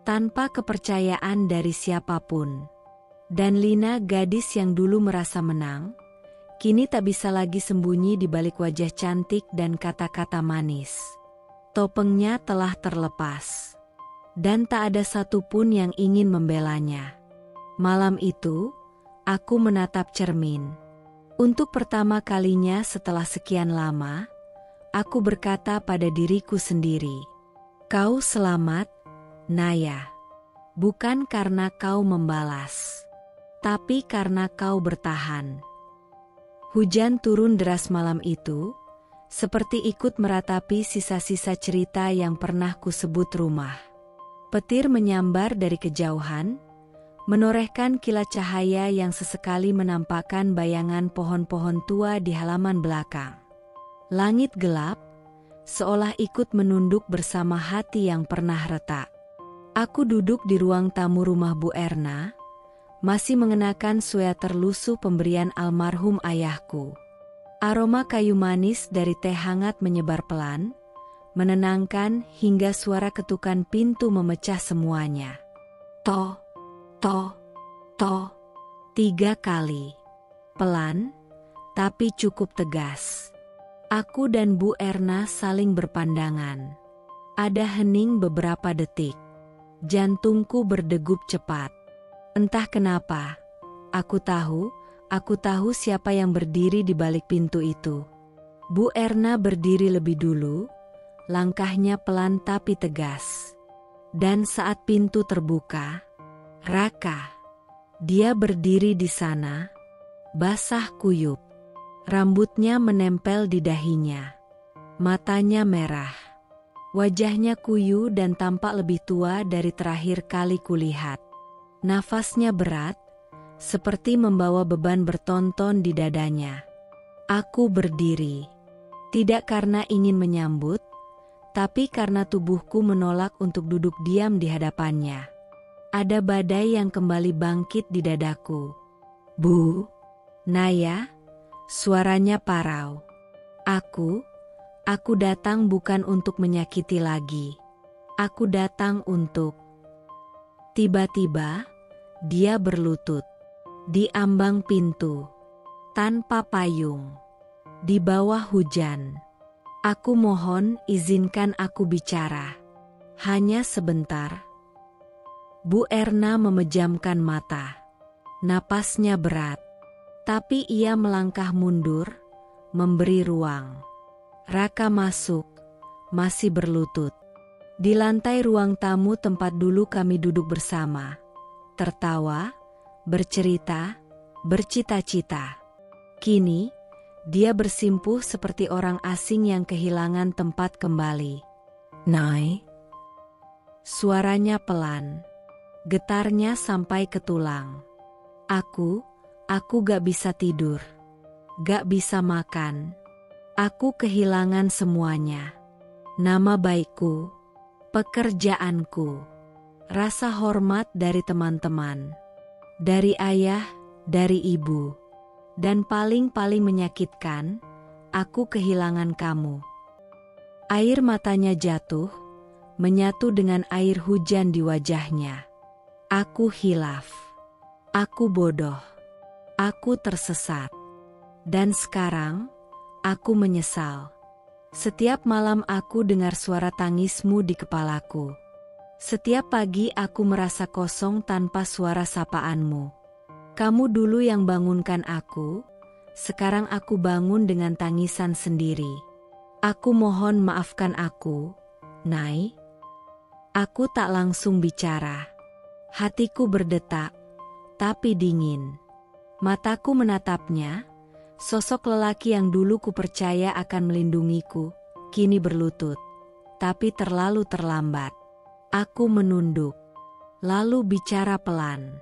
tanpa kepercayaan dari siapapun. Dan Lina, gadis yang dulu merasa menang, kini tak bisa lagi sembunyi di balik wajah cantik dan kata-kata manis. Topengnya telah terlepas, dan tak ada satupun yang ingin membelanya. Malam itu, aku menatap cermin. Untuk pertama kalinya setelah sekian lama, aku berkata pada diriku sendiri, "Kau selamat, Naya. Bukan karena kau membalas, tapi karena kau bertahan." Hujan turun deras malam itu, seperti ikut meratapi sisa-sisa cerita yang pernah kusebut rumah. Petir menyambar dari kejauhan, menorehkan kilat cahaya yang sesekali menampakkan bayangan pohon-pohon tua di halaman belakang. Langit gelap, seolah ikut menunduk bersama hati yang pernah retak. Aku duduk di ruang tamu rumah Bu Erna, masih mengenakan sweater lusuh pemberian almarhum ayahku. Aroma kayu manis dari teh hangat menyebar pelan, menenangkan hingga suara ketukan pintu memecah semuanya. Toh, toh, toh, 3 kali. Pelan, tapi cukup tegas. Aku dan Bu Erna saling berpandangan. Ada hening beberapa detik. Jantungku berdegup cepat. Entah kenapa, aku tahu siapa yang berdiri di balik pintu itu. Bu Erna berdiri lebih dulu, langkahnya pelan tapi tegas. Dan saat pintu terbuka, Raka. Dia berdiri di sana, basah kuyup. Rambutnya menempel di dahinya. Matanya merah. Wajahnya kuyu dan tampak lebih tua dari terakhir kali kulihat. Nafasnya berat, seperti membawa beban bertonton di dadanya. Aku berdiri. Tidak karena ingin menyambut, tapi karena tubuhku menolak untuk duduk diam di hadapannya. Ada badai yang kembali bangkit di dadaku. "Bu, Naya," suaranya parau. Aku datang bukan untuk menyakiti lagi. Aku datang untuk..." Tiba-tiba, dia berlutut. Di ambang pintu. Tanpa payung. Di bawah hujan. "Aku mohon izinkan aku bicara. Hanya sebentar." Bu Erna memejamkan mata. Napasnya berat. Tapi ia melangkah mundur, memberi ruang. Raka masuk, masih berlutut. Di lantai ruang tamu tempat dulu kami duduk bersama. Tertawa, bercerita, bercita-cita. Kini, dia bersimpuh seperti orang asing yang kehilangan tempat kembali. "Nay." Suaranya pelan. Getarnya sampai ke tulang. Aku gak bisa tidur. Gak bisa makan. Aku kehilangan semuanya. Nama baikku, pekerjaanku, rasa hormat dari teman-teman, dari ayah, dari ibu. Dan paling menyakitkan, aku kehilangan kamu. Air matanya jatuh, menyatu dengan air hujan di wajahnya. Aku hilaf. Aku bodoh. Aku tersesat. Dan sekarang, aku menyesal. Setiap malam aku dengar suara tangismu di kepalaku. Setiap pagi aku merasa kosong tanpa suara sapaanmu. Kamu dulu yang bangunkan aku, sekarang aku bangun dengan tangisan sendiri. Aku mohon maafkan aku, Nay. Aku tak langsung bicara. Hatiku berdetak, tapi dingin. Mataku menatapnya, sosok lelaki yang dulu kupercaya akan melindungiku, kini berlutut. Tapi terlalu terlambat. Aku menunduk, lalu bicara pelan.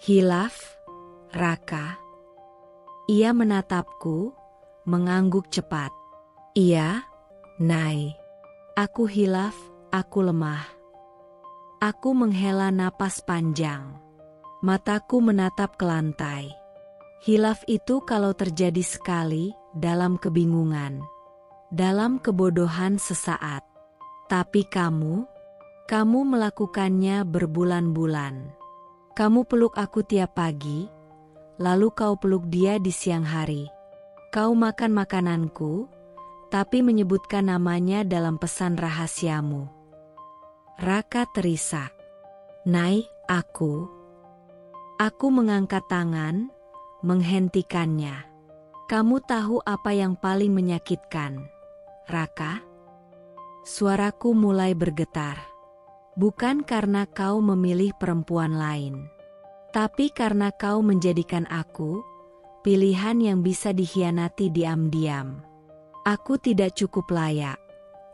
"Hilaf, Raka." Ia menatapku, mengangguk cepat. "Iya, Nay. Aku hilaf, aku lemah." Aku menghela napas panjang. Mataku menatap ke lantai. Hilaf itu kalau terjadi sekali, dalam kebingungan. Dalam kebodohan sesaat. Tapi kamu Kamu melakukannya berbulan-bulan. Kamu peluk aku tiap pagi, lalu kau peluk dia di siang hari. Kau makan makananku, tapi menyebutkan namanya dalam pesan rahasiamu. Raka terisak. Nai, aku mengangkat tangan, menghentikannya. Kamu tahu apa yang paling menyakitkan, Raka? Suaraku mulai bergetar. Bukan karena kau memilih perempuan lain, tapi karena kau menjadikan aku pilihan yang bisa dikhianati diam-diam. Aku tidak cukup layak,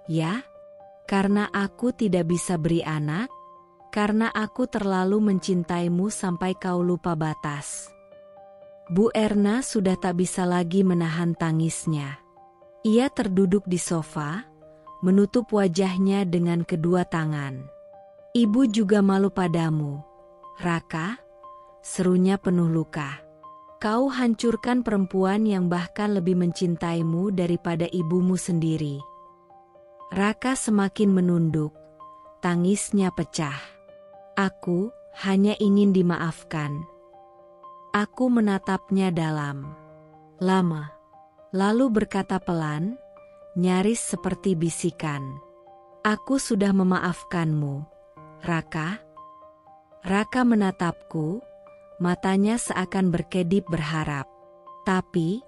ya? Karena aku tidak bisa beri anak, karena aku terlalu mencintaimu sampai kau lupa batas. Bu Erna sudah tak bisa lagi menahan tangisnya. Ia terduduk di sofa, menutup wajahnya dengan kedua tangan. Ibu juga malu padamu, Raka, serunya penuh luka. Kau hancurkan perempuan yang bahkan lebih mencintaimu daripada ibumu sendiri. Raka semakin menunduk, tangisnya pecah. Aku hanya ingin dimaafkan. Aku menatapnya dalam, lama, lalu berkata pelan, nyaris seperti bisikan. Aku sudah memaafkanmu, Raka. Raka menatapku, matanya seakan berkedip berharap. Tapi,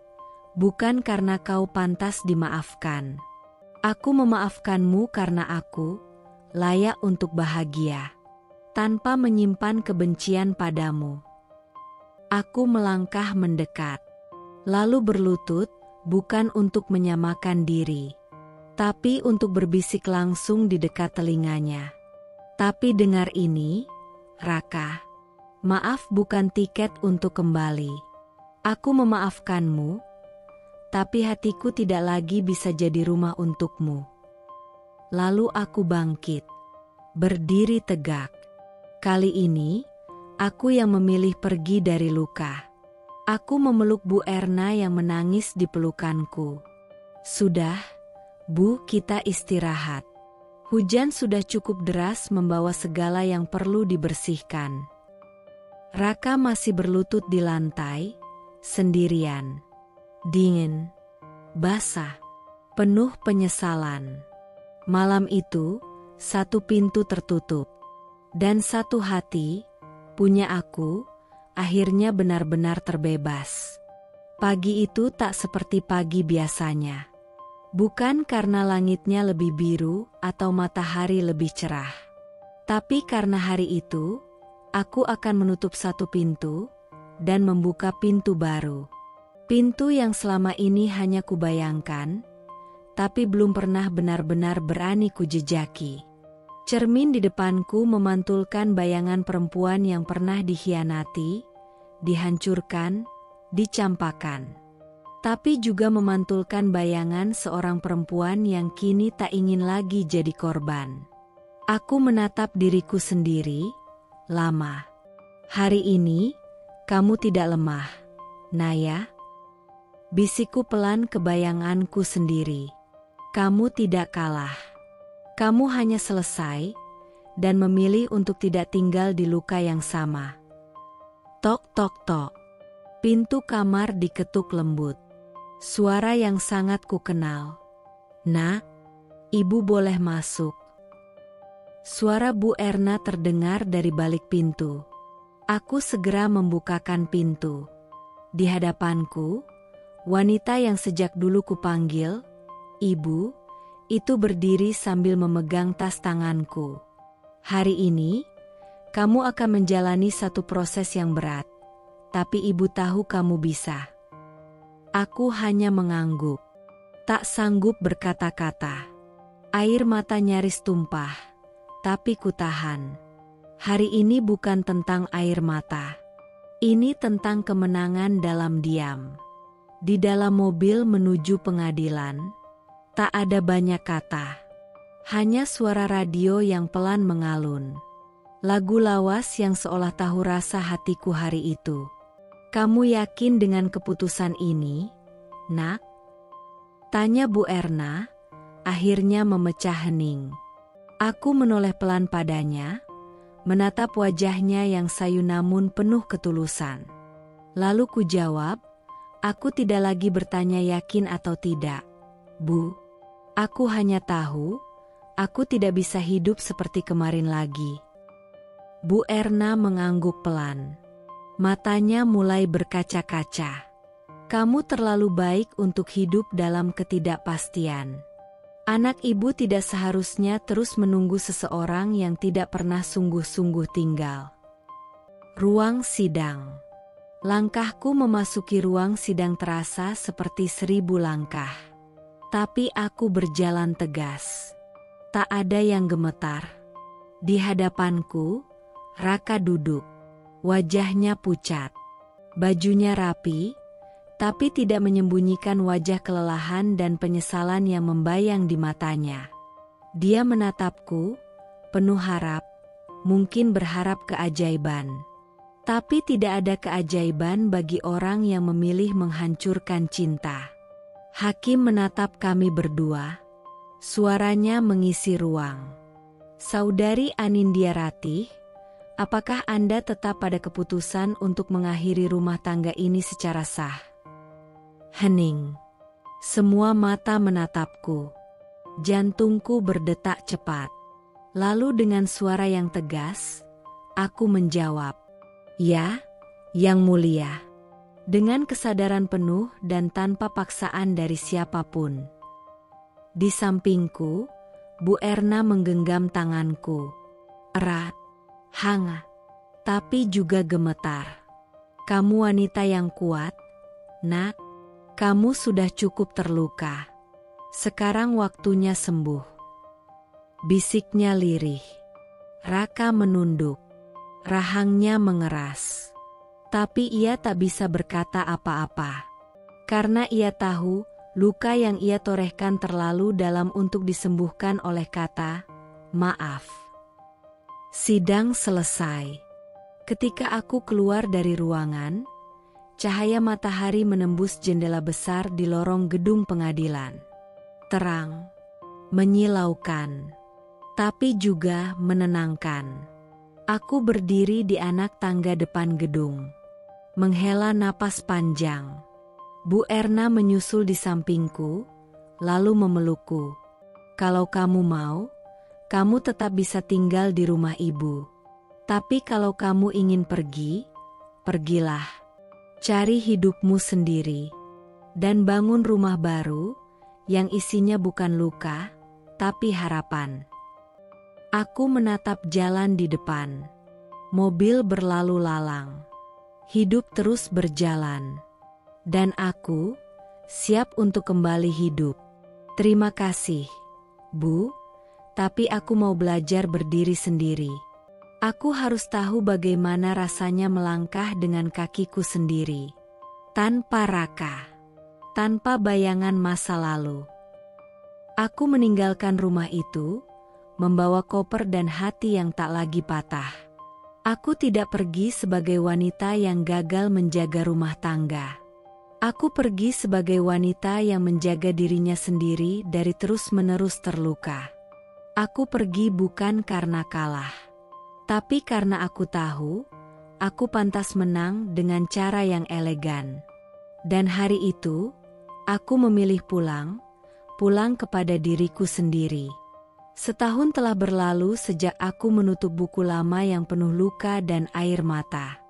bukan karena kau pantas dimaafkan. Aku memaafkanmu karena aku layak untuk bahagia, tanpa menyimpan kebencian padamu. Aku melangkah mendekat, lalu berlutut, bukan untuk menyamakan diri, tapi untuk berbisik langsung di dekat telinganya. Tapi dengar ini, Raka. Maaf bukan tiket untuk kembali. Aku memaafkanmu, tapi hatiku tidak lagi bisa jadi rumah untukmu. Lalu aku bangkit, berdiri tegak. Kali ini, aku yang memilih pergi dari luka. Aku memeluk Bu Erna yang menangis di pelukanku. Sudah, Bu, kita istirahat. Hujan sudah cukup deras membawa segala yang perlu dibersihkan. Raka masih berlutut di lantai, sendirian. Dingin, basah, penuh penyesalan. Malam itu, satu pintu tertutup. Dan satu hati, punya aku, akhirnya benar-benar terbebas. Pagi itu tak seperti pagi biasanya. Bukan karena langitnya lebih biru atau matahari lebih cerah. Tapi karena hari itu, aku akan menutup satu pintu dan membuka pintu baru. Pintu yang selama ini hanya kubayangkan, tapi belum pernah benar-benar berani kujejaki. Cermin di depanku memantulkan bayangan perempuan yang pernah dikhianati, dihancurkan, dicampakkan. Tapi juga memantulkan bayangan seorang perempuan yang kini tak ingin lagi jadi korban. Aku menatap diriku sendiri, lama. Hari ini, kamu tidak lemah, Naya. Bisikku pelan ke bayanganku sendiri. Kamu tidak kalah. Kamu hanya selesai, dan memilih untuk tidak tinggal di luka yang sama. Tok tok tok. Pintu kamar diketuk lembut. Suara yang sangat kukenal. Nak, ibu boleh masuk. Suara Bu Erna terdengar dari balik pintu. Aku segera membukakan pintu. Di hadapanku, wanita yang sejak dulu kupanggil, Ibu, itu berdiri sambil memegang tas tanganku. Hari ini, kamu akan menjalani satu proses yang berat. Tapi ibu tahu kamu bisa. Aku hanya mengangguk. Tak sanggup berkata-kata. Air mata nyaris tumpah. Tapi kutahan. Hari ini bukan tentang air mata. Ini tentang kemenangan dalam diam. Di dalam mobil menuju pengadilan, tak ada banyak kata. Hanya suara radio yang pelan mengalun. Lagu lawas yang seolah tahu rasa hatiku hari itu. Kamu yakin dengan keputusan ini, Nak? Tanya Bu Erna, akhirnya memecah hening. Aku menoleh pelan padanya, menatap wajahnya yang sayu namun penuh ketulusan. Lalu ku jawab, aku tidak lagi bertanya yakin atau tidak. Bu, aku hanya tahu, aku tidak bisa hidup seperti kemarin lagi. Bu Erna mengangguk pelan. Matanya mulai berkaca-kaca. Kamu terlalu baik untuk hidup dalam ketidakpastian. Anak ibu tidak seharusnya terus menunggu seseorang yang tidak pernah sungguh-sungguh tinggal. Ruang sidang. Langkahku memasuki ruang sidang terasa seperti 1000 langkah. Tapi aku berjalan tegas. Tak ada yang gemetar. Di hadapanku, Raka duduk. Wajahnya pucat. Bajunya rapi, tapi tidak menyembunyikan wajah kelelahan dan penyesalan yang membayang di matanya. Dia menatapku, penuh harap, mungkin berharap keajaiban. Tapi tidak ada keajaiban bagi orang yang memilih menghancurkan cinta. Hakim menatap kami berdua, suaranya mengisi ruang. Saudari Anindya Ratih, apakah Anda tetap pada keputusan untuk mengakhiri rumah tangga ini secara sah? Hening. Semua mata menatapku. Jantungku berdetak cepat. Lalu dengan suara yang tegas, aku menjawab, "Ya, Yang Mulia." Dengan kesadaran penuh dan tanpa paksaan dari siapapun. Di sampingku, Bu Erna menggenggam tanganku. Erat, hangat, tapi juga gemetar. "Kamu wanita yang kuat, Nak. Kamu sudah cukup terluka. Sekarang waktunya sembuh." Bisiknya lirih. Raka menunduk. Rahangnya mengeras. Tapi ia tak bisa berkata apa-apa. Karena ia tahu, luka yang ia torehkan terlalu dalam untuk disembuhkan oleh kata, "maaf." Sidang selesai. Ketika aku keluar dari ruangan, cahaya matahari menembus jendela besar di lorong gedung pengadilan. Terang, menyilaukan, tapi juga menenangkan. Aku berdiri di anak tangga depan gedung, menghela napas panjang. Bu Erna menyusul di sampingku, lalu memelukku. "Kalau kamu mau, kamu tetap bisa tinggal di rumah ibu. Tapi kalau kamu ingin pergi, pergilah. Cari hidupmu sendiri, dan bangun rumah baru, yang isinya bukan luka, tapi harapan." Aku menatap jalan di depan. Mobil berlalu lalang. Hidup terus berjalan. Dan aku, siap untuk kembali hidup. "Terima kasih, Bu, tapi aku mau belajar berdiri sendiri. Aku harus tahu bagaimana rasanya melangkah dengan kakiku sendiri. Tanpa Raka. Tanpa bayangan masa lalu." Aku meninggalkan rumah itu, membawa koper dan hati yang tak lagi patah. Aku tidak pergi sebagai wanita yang gagal menjaga rumah tangga. Aku pergi sebagai wanita yang menjaga dirinya sendiri dari terus-menerus terluka. Aku pergi bukan karena kalah, tapi karena aku tahu, aku pantas menang dengan cara yang elegan. Dan hari itu, aku memilih pulang kepada diriku sendiri. Setahun telah berlalu sejak aku menutup buku lama yang penuh luka dan air mata.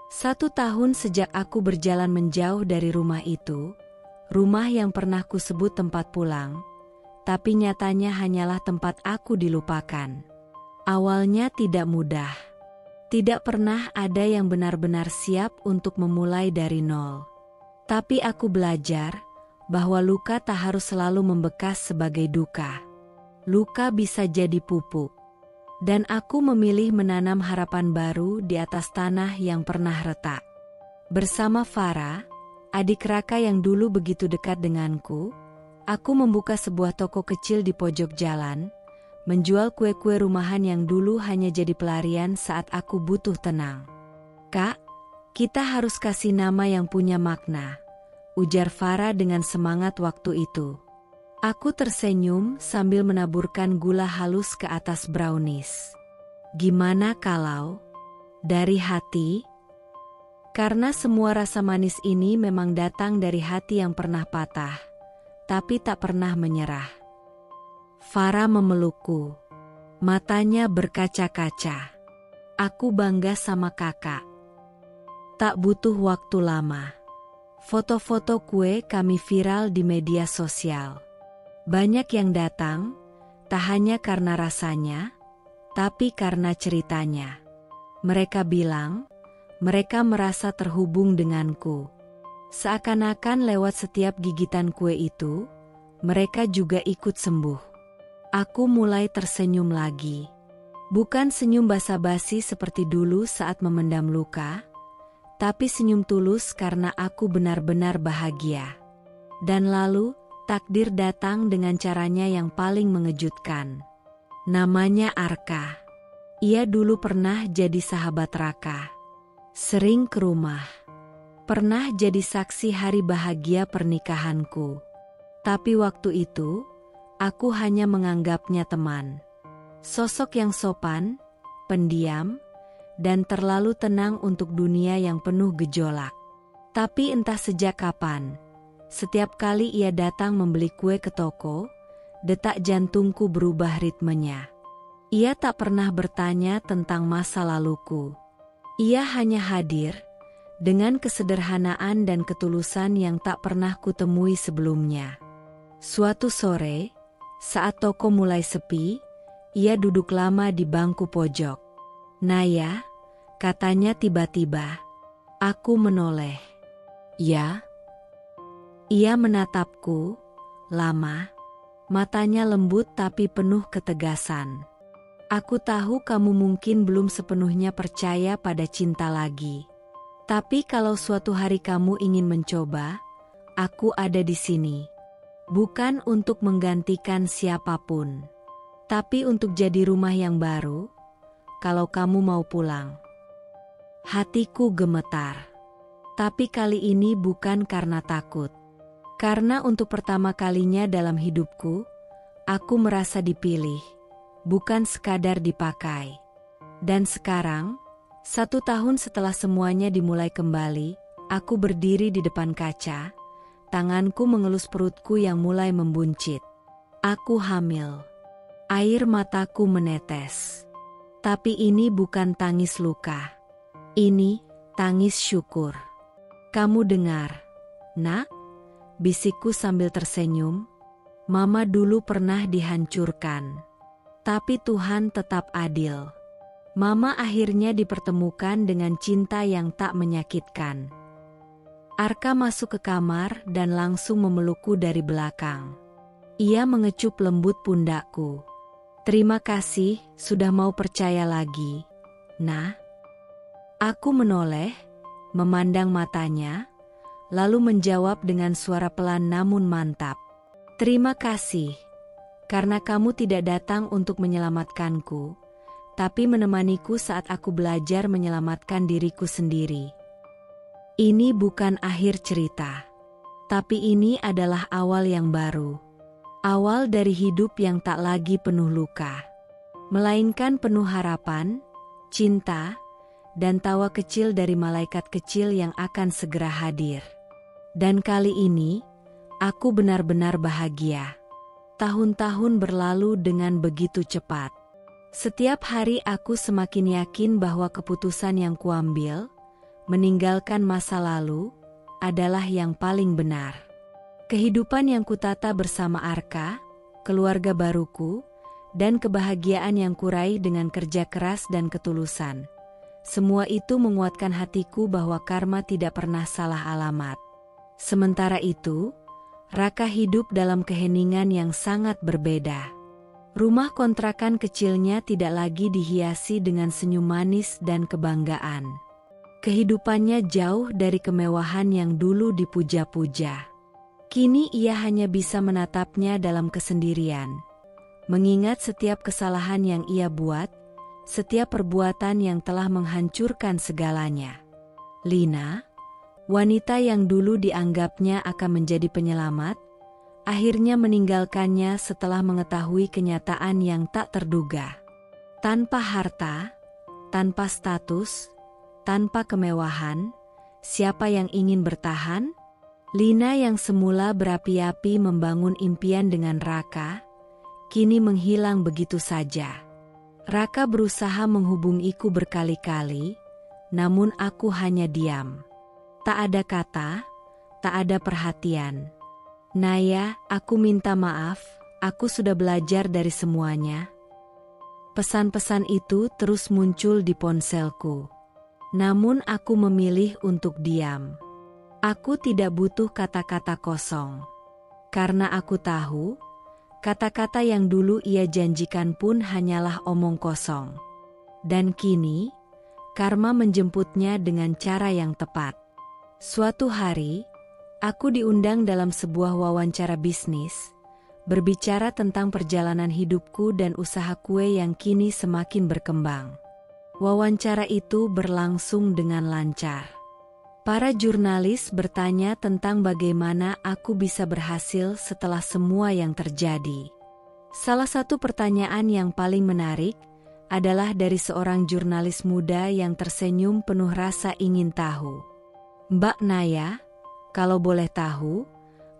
1 tahun sejak aku berjalan menjauh dari rumah itu, rumah yang pernah kusebut tempat pulang, tapi nyatanya hanyalah tempat aku dilupakan. Awalnya tidak mudah. Tidak pernah ada yang benar-benar siap untuk memulai dari nol. Tapi aku belajar bahwa luka tak harus selalu membekas sebagai duka. Luka bisa jadi pupuk. Dan aku memilih menanam harapan baru di atas tanah yang pernah retak. Bersama Farah, adik Raka yang dulu begitu dekat denganku, aku membuka sebuah toko kecil di pojok jalan, menjual kue-kue rumahan yang dulu hanya jadi pelarian saat aku butuh tenang. "Kak, kita harus kasih nama yang punya makna," ujar Farah dengan semangat waktu itu. Aku tersenyum sambil menaburkan gula halus ke atas brownies. Gimana kalau dari hati? Karena semua rasa manis ini memang datang dari hati yang pernah patah, tapi tak pernah menyerah. Farah memelukku. Matanya berkaca-kaca. Aku bangga sama kakak. Tak butuh waktu lama. Foto-foto kue kami viral di media sosial. Banyak yang datang, tak hanya karena rasanya, tapi karena ceritanya. Mereka bilang, mereka merasa terhubung denganku. Seakan-akan lewat setiap gigitan kue itu, mereka juga ikut sembuh. Aku mulai tersenyum lagi. Bukan senyum basa-basi seperti dulu saat memendam luka, tapi senyum tulus karena aku benar-benar bahagia. Dan lalu, takdir datang dengan caranya yang paling mengejutkan. Namanya Arka. Ia dulu pernah jadi sahabat Raka. Sering ke rumah. Pernah jadi saksi hari bahagia pernikahanku. Tapi waktu itu, aku hanya menganggapnya teman. Sosok yang sopan, pendiam, dan terlalu tenang untuk dunia yang penuh gejolak. Tapi entah sejak kapan, setiap kali ia datang membeli kue ke toko, detak jantungku berubah ritmenya. Ia tak pernah bertanya tentang masa laluku. Ia hanya hadir, dengan kesederhanaan dan ketulusan yang tak pernah kutemui sebelumnya. Suatu sore, saat toko mulai sepi, ia duduk lama di bangku pojok. "Naya," katanya tiba-tiba. Aku menoleh. "Ya?" Ia menatapku, lama. Matanya lembut tapi penuh ketegasan. "Aku tahu kamu mungkin belum sepenuhnya percaya pada cinta lagi. Tapi kalau suatu hari kamu ingin mencoba, aku ada di sini. Bukan untuk menggantikan siapapun, tapi untuk jadi rumah yang baru, kalau kamu mau pulang." Hatiku gemetar. Tapi kali ini bukan karena takut. Karena untuk pertama kalinya dalam hidupku, aku merasa dipilih, bukan sekadar dipakai. Dan sekarang, 1 tahun setelah semuanya dimulai kembali, aku berdiri di depan kaca, tanganku mengelus perutku yang mulai membuncit. Aku hamil. Air mataku menetes. Tapi ini bukan tangis luka. Ini tangis syukur. "Kamu dengar, Nak?" bisikku sambil tersenyum. "Mama dulu pernah dihancurkan. Tapi Tuhan tetap adil. Mama akhirnya dipertemukan dengan cinta yang tak menyakitkan." Arka masuk ke kamar dan langsung memelukku dari belakang. Ia mengecup lembut pundakku. "Terima kasih sudah mau percaya lagi, Nah." Aku menoleh, memandang matanya, lalu menjawab dengan suara pelan namun mantap. "Terima kasih, karena kamu tidak datang untuk menyelamatkanku, tapi menemaniku saat aku belajar menyelamatkan diriku sendiri. Ini bukan akhir cerita, tapi ini adalah awal yang baru. Awal dari hidup yang tak lagi penuh luka, melainkan penuh harapan, cinta, dan tawa kecil dari malaikat kecil yang akan segera hadir. Dan kali ini, aku benar-benar bahagia. Tahun-tahun berlalu dengan begitu cepat. Setiap hari aku semakin yakin bahwa keputusan yang kuambil, meninggalkan masa lalu, adalah yang paling benar. Kehidupan yang kutata bersama Arka, keluarga baruku, dan kebahagiaan yang kuraih dengan kerja keras dan ketulusan. Semua itu menguatkan hatiku bahwa karma tidak pernah salah alamat. Sementara itu, Raka hidup dalam keheningan yang sangat berbeda. Rumah kontrakan kecilnya tidak lagi dihiasi dengan senyum manis dan kebanggaan. Kehidupannya jauh dari kemewahan yang dulu dipuja-puja. Kini ia hanya bisa menatapnya dalam kesendirian, mengingat setiap kesalahan yang ia buat, setiap perbuatan yang telah menghancurkan segalanya. Lina, wanita yang dulu dianggapnya akan menjadi penyelamat, akhirnya meninggalkannya setelah mengetahui kenyataan yang tak terduga. Tanpa harta, tanpa status, tanpa kemewahan, siapa yang ingin bertahan? Lina yang semula berapi-api membangun impian dengan Raka, kini menghilang begitu saja. Raka berusaha menghubungiku berkali-kali, namun aku hanya diam. Tak ada kata, tak ada perhatian. Naya, aku minta maaf, aku sudah belajar dari semuanya. Pesan-pesan itu terus muncul di ponselku. Namun aku memilih untuk diam. Aku tidak butuh kata-kata kosong. Karena aku tahu, kata-kata yang dulu ia janjikan pun hanyalah omong kosong. Dan kini, karma menjemputnya dengan cara yang tepat. Suatu hari, aku diundang dalam sebuah wawancara bisnis, berbicara tentang perjalanan hidupku dan usaha kue yang kini semakin berkembang. Wawancara itu berlangsung dengan lancar. Para jurnalis bertanya tentang bagaimana aku bisa berhasil setelah semua yang terjadi. Salah satu pertanyaan yang paling menarik adalah dari seorang jurnalis muda yang tersenyum penuh rasa ingin tahu. Mbak Naya, kalau boleh tahu,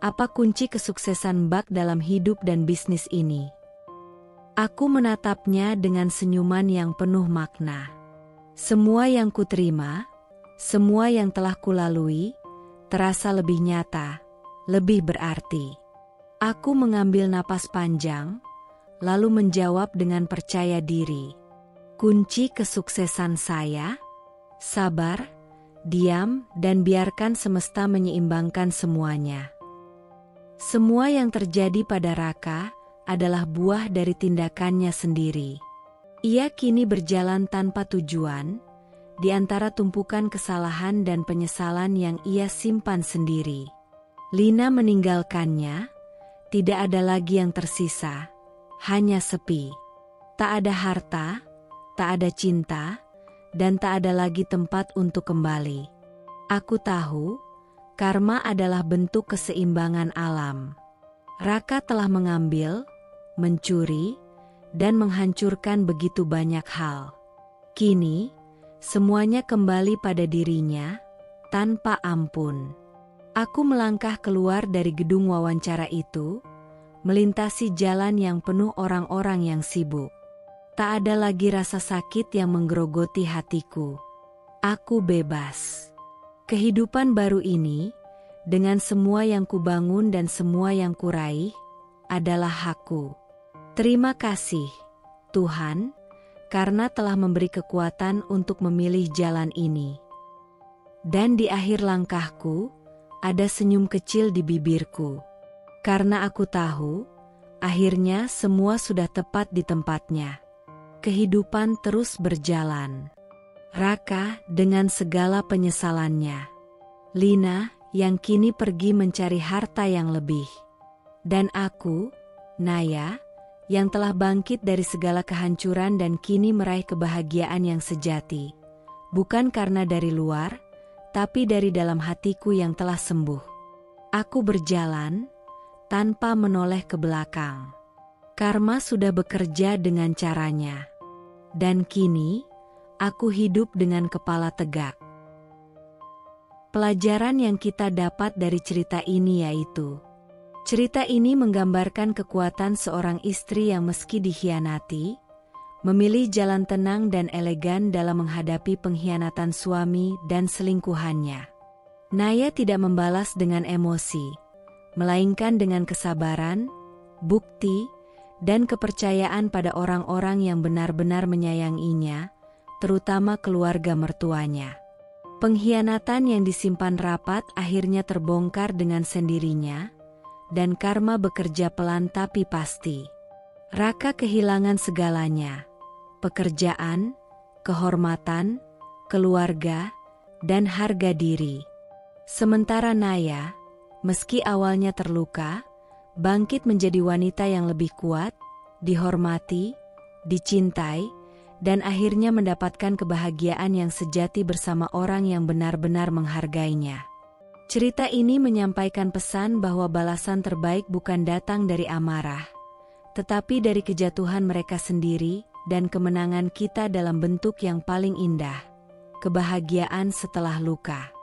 apa kunci kesuksesan Mbak dalam hidup dan bisnis ini? Aku menatapnya dengan senyuman yang penuh makna. Semua yang kuterima, semua yang telah kulalui, terasa lebih nyata, lebih berarti. Aku mengambil napas panjang, lalu menjawab dengan percaya diri. Kunci kesuksesan saya? Sabar, diam, dan biarkan semesta menyeimbangkan semuanya. Semua yang terjadi pada Raka adalah buah dari tindakannya sendiri. Ia kini berjalan tanpa tujuan, di antara tumpukan kesalahan dan penyesalan yang ia simpan sendiri. Lina meninggalkannya, tidak ada lagi yang tersisa, hanya sepi. Tak ada harta, tak ada cinta, dan tak ada lagi tempat untuk kembali. Aku tahu, karma adalah bentuk keseimbangan alam. Raka telah mengambil, mencuri, dan menghancurkan begitu banyak hal. Kini, semuanya kembali pada dirinya, tanpa ampun. Aku melangkah keluar dari gedung wawancara itu, melintasi jalan yang penuh orang-orang yang sibuk. Tak ada lagi rasa sakit yang menggerogoti hatiku. Aku bebas. Kehidupan baru ini, dengan semua yang kubangun dan semua yang kuraih, adalah hakku. Terima kasih, Tuhan, karena telah memberi kekuatan untuk memilih jalan ini. Dan di akhir langkahku, ada senyum kecil di bibirku. Karena aku tahu, akhirnya semua sudah tepat di tempatnya. Kehidupan terus berjalan. Raka dengan segala penyesalannya. Lina yang kini pergi mencari harta yang lebih. Dan aku, Naya, yang telah bangkit dari segala kehancuran dan kini meraih kebahagiaan yang sejati. Bukan karena dari luar, tapi dari dalam hatiku yang telah sembuh. Aku berjalan, tanpa menoleh ke belakang. Karma sudah bekerja dengan caranya. Dan kini, aku hidup dengan kepala tegak. Pelajaran yang kita dapat dari cerita ini yaitu, cerita ini menggambarkan kekuatan seorang istri yang meski dikhianati, memilih jalan tenang dan elegan dalam menghadapi pengkhianatan suami dan selingkuhannya. Naya tidak membalas dengan emosi, melainkan dengan kesabaran, bukti, dan kepercayaan pada orang-orang yang benar-benar menyayanginya, terutama keluarga mertuanya. Pengkhianatan yang disimpan rapat akhirnya terbongkar dengan sendirinya, dan karma bekerja pelan tapi pasti. Raka kehilangan segalanya, pekerjaan, kehormatan, keluarga, dan harga diri. Sementara Naya, meski awalnya terluka, bangkit menjadi wanita yang lebih kuat, dihormati, dicintai, dan akhirnya mendapatkan kebahagiaan yang sejati bersama orang yang benar-benar menghargainya. Cerita ini menyampaikan pesan bahwa balasan terbaik bukan datang dari amarah, tetapi dari kejatuhan mereka sendiri dan kemenangan kita dalam bentuk yang paling indah, kebahagiaan setelah luka.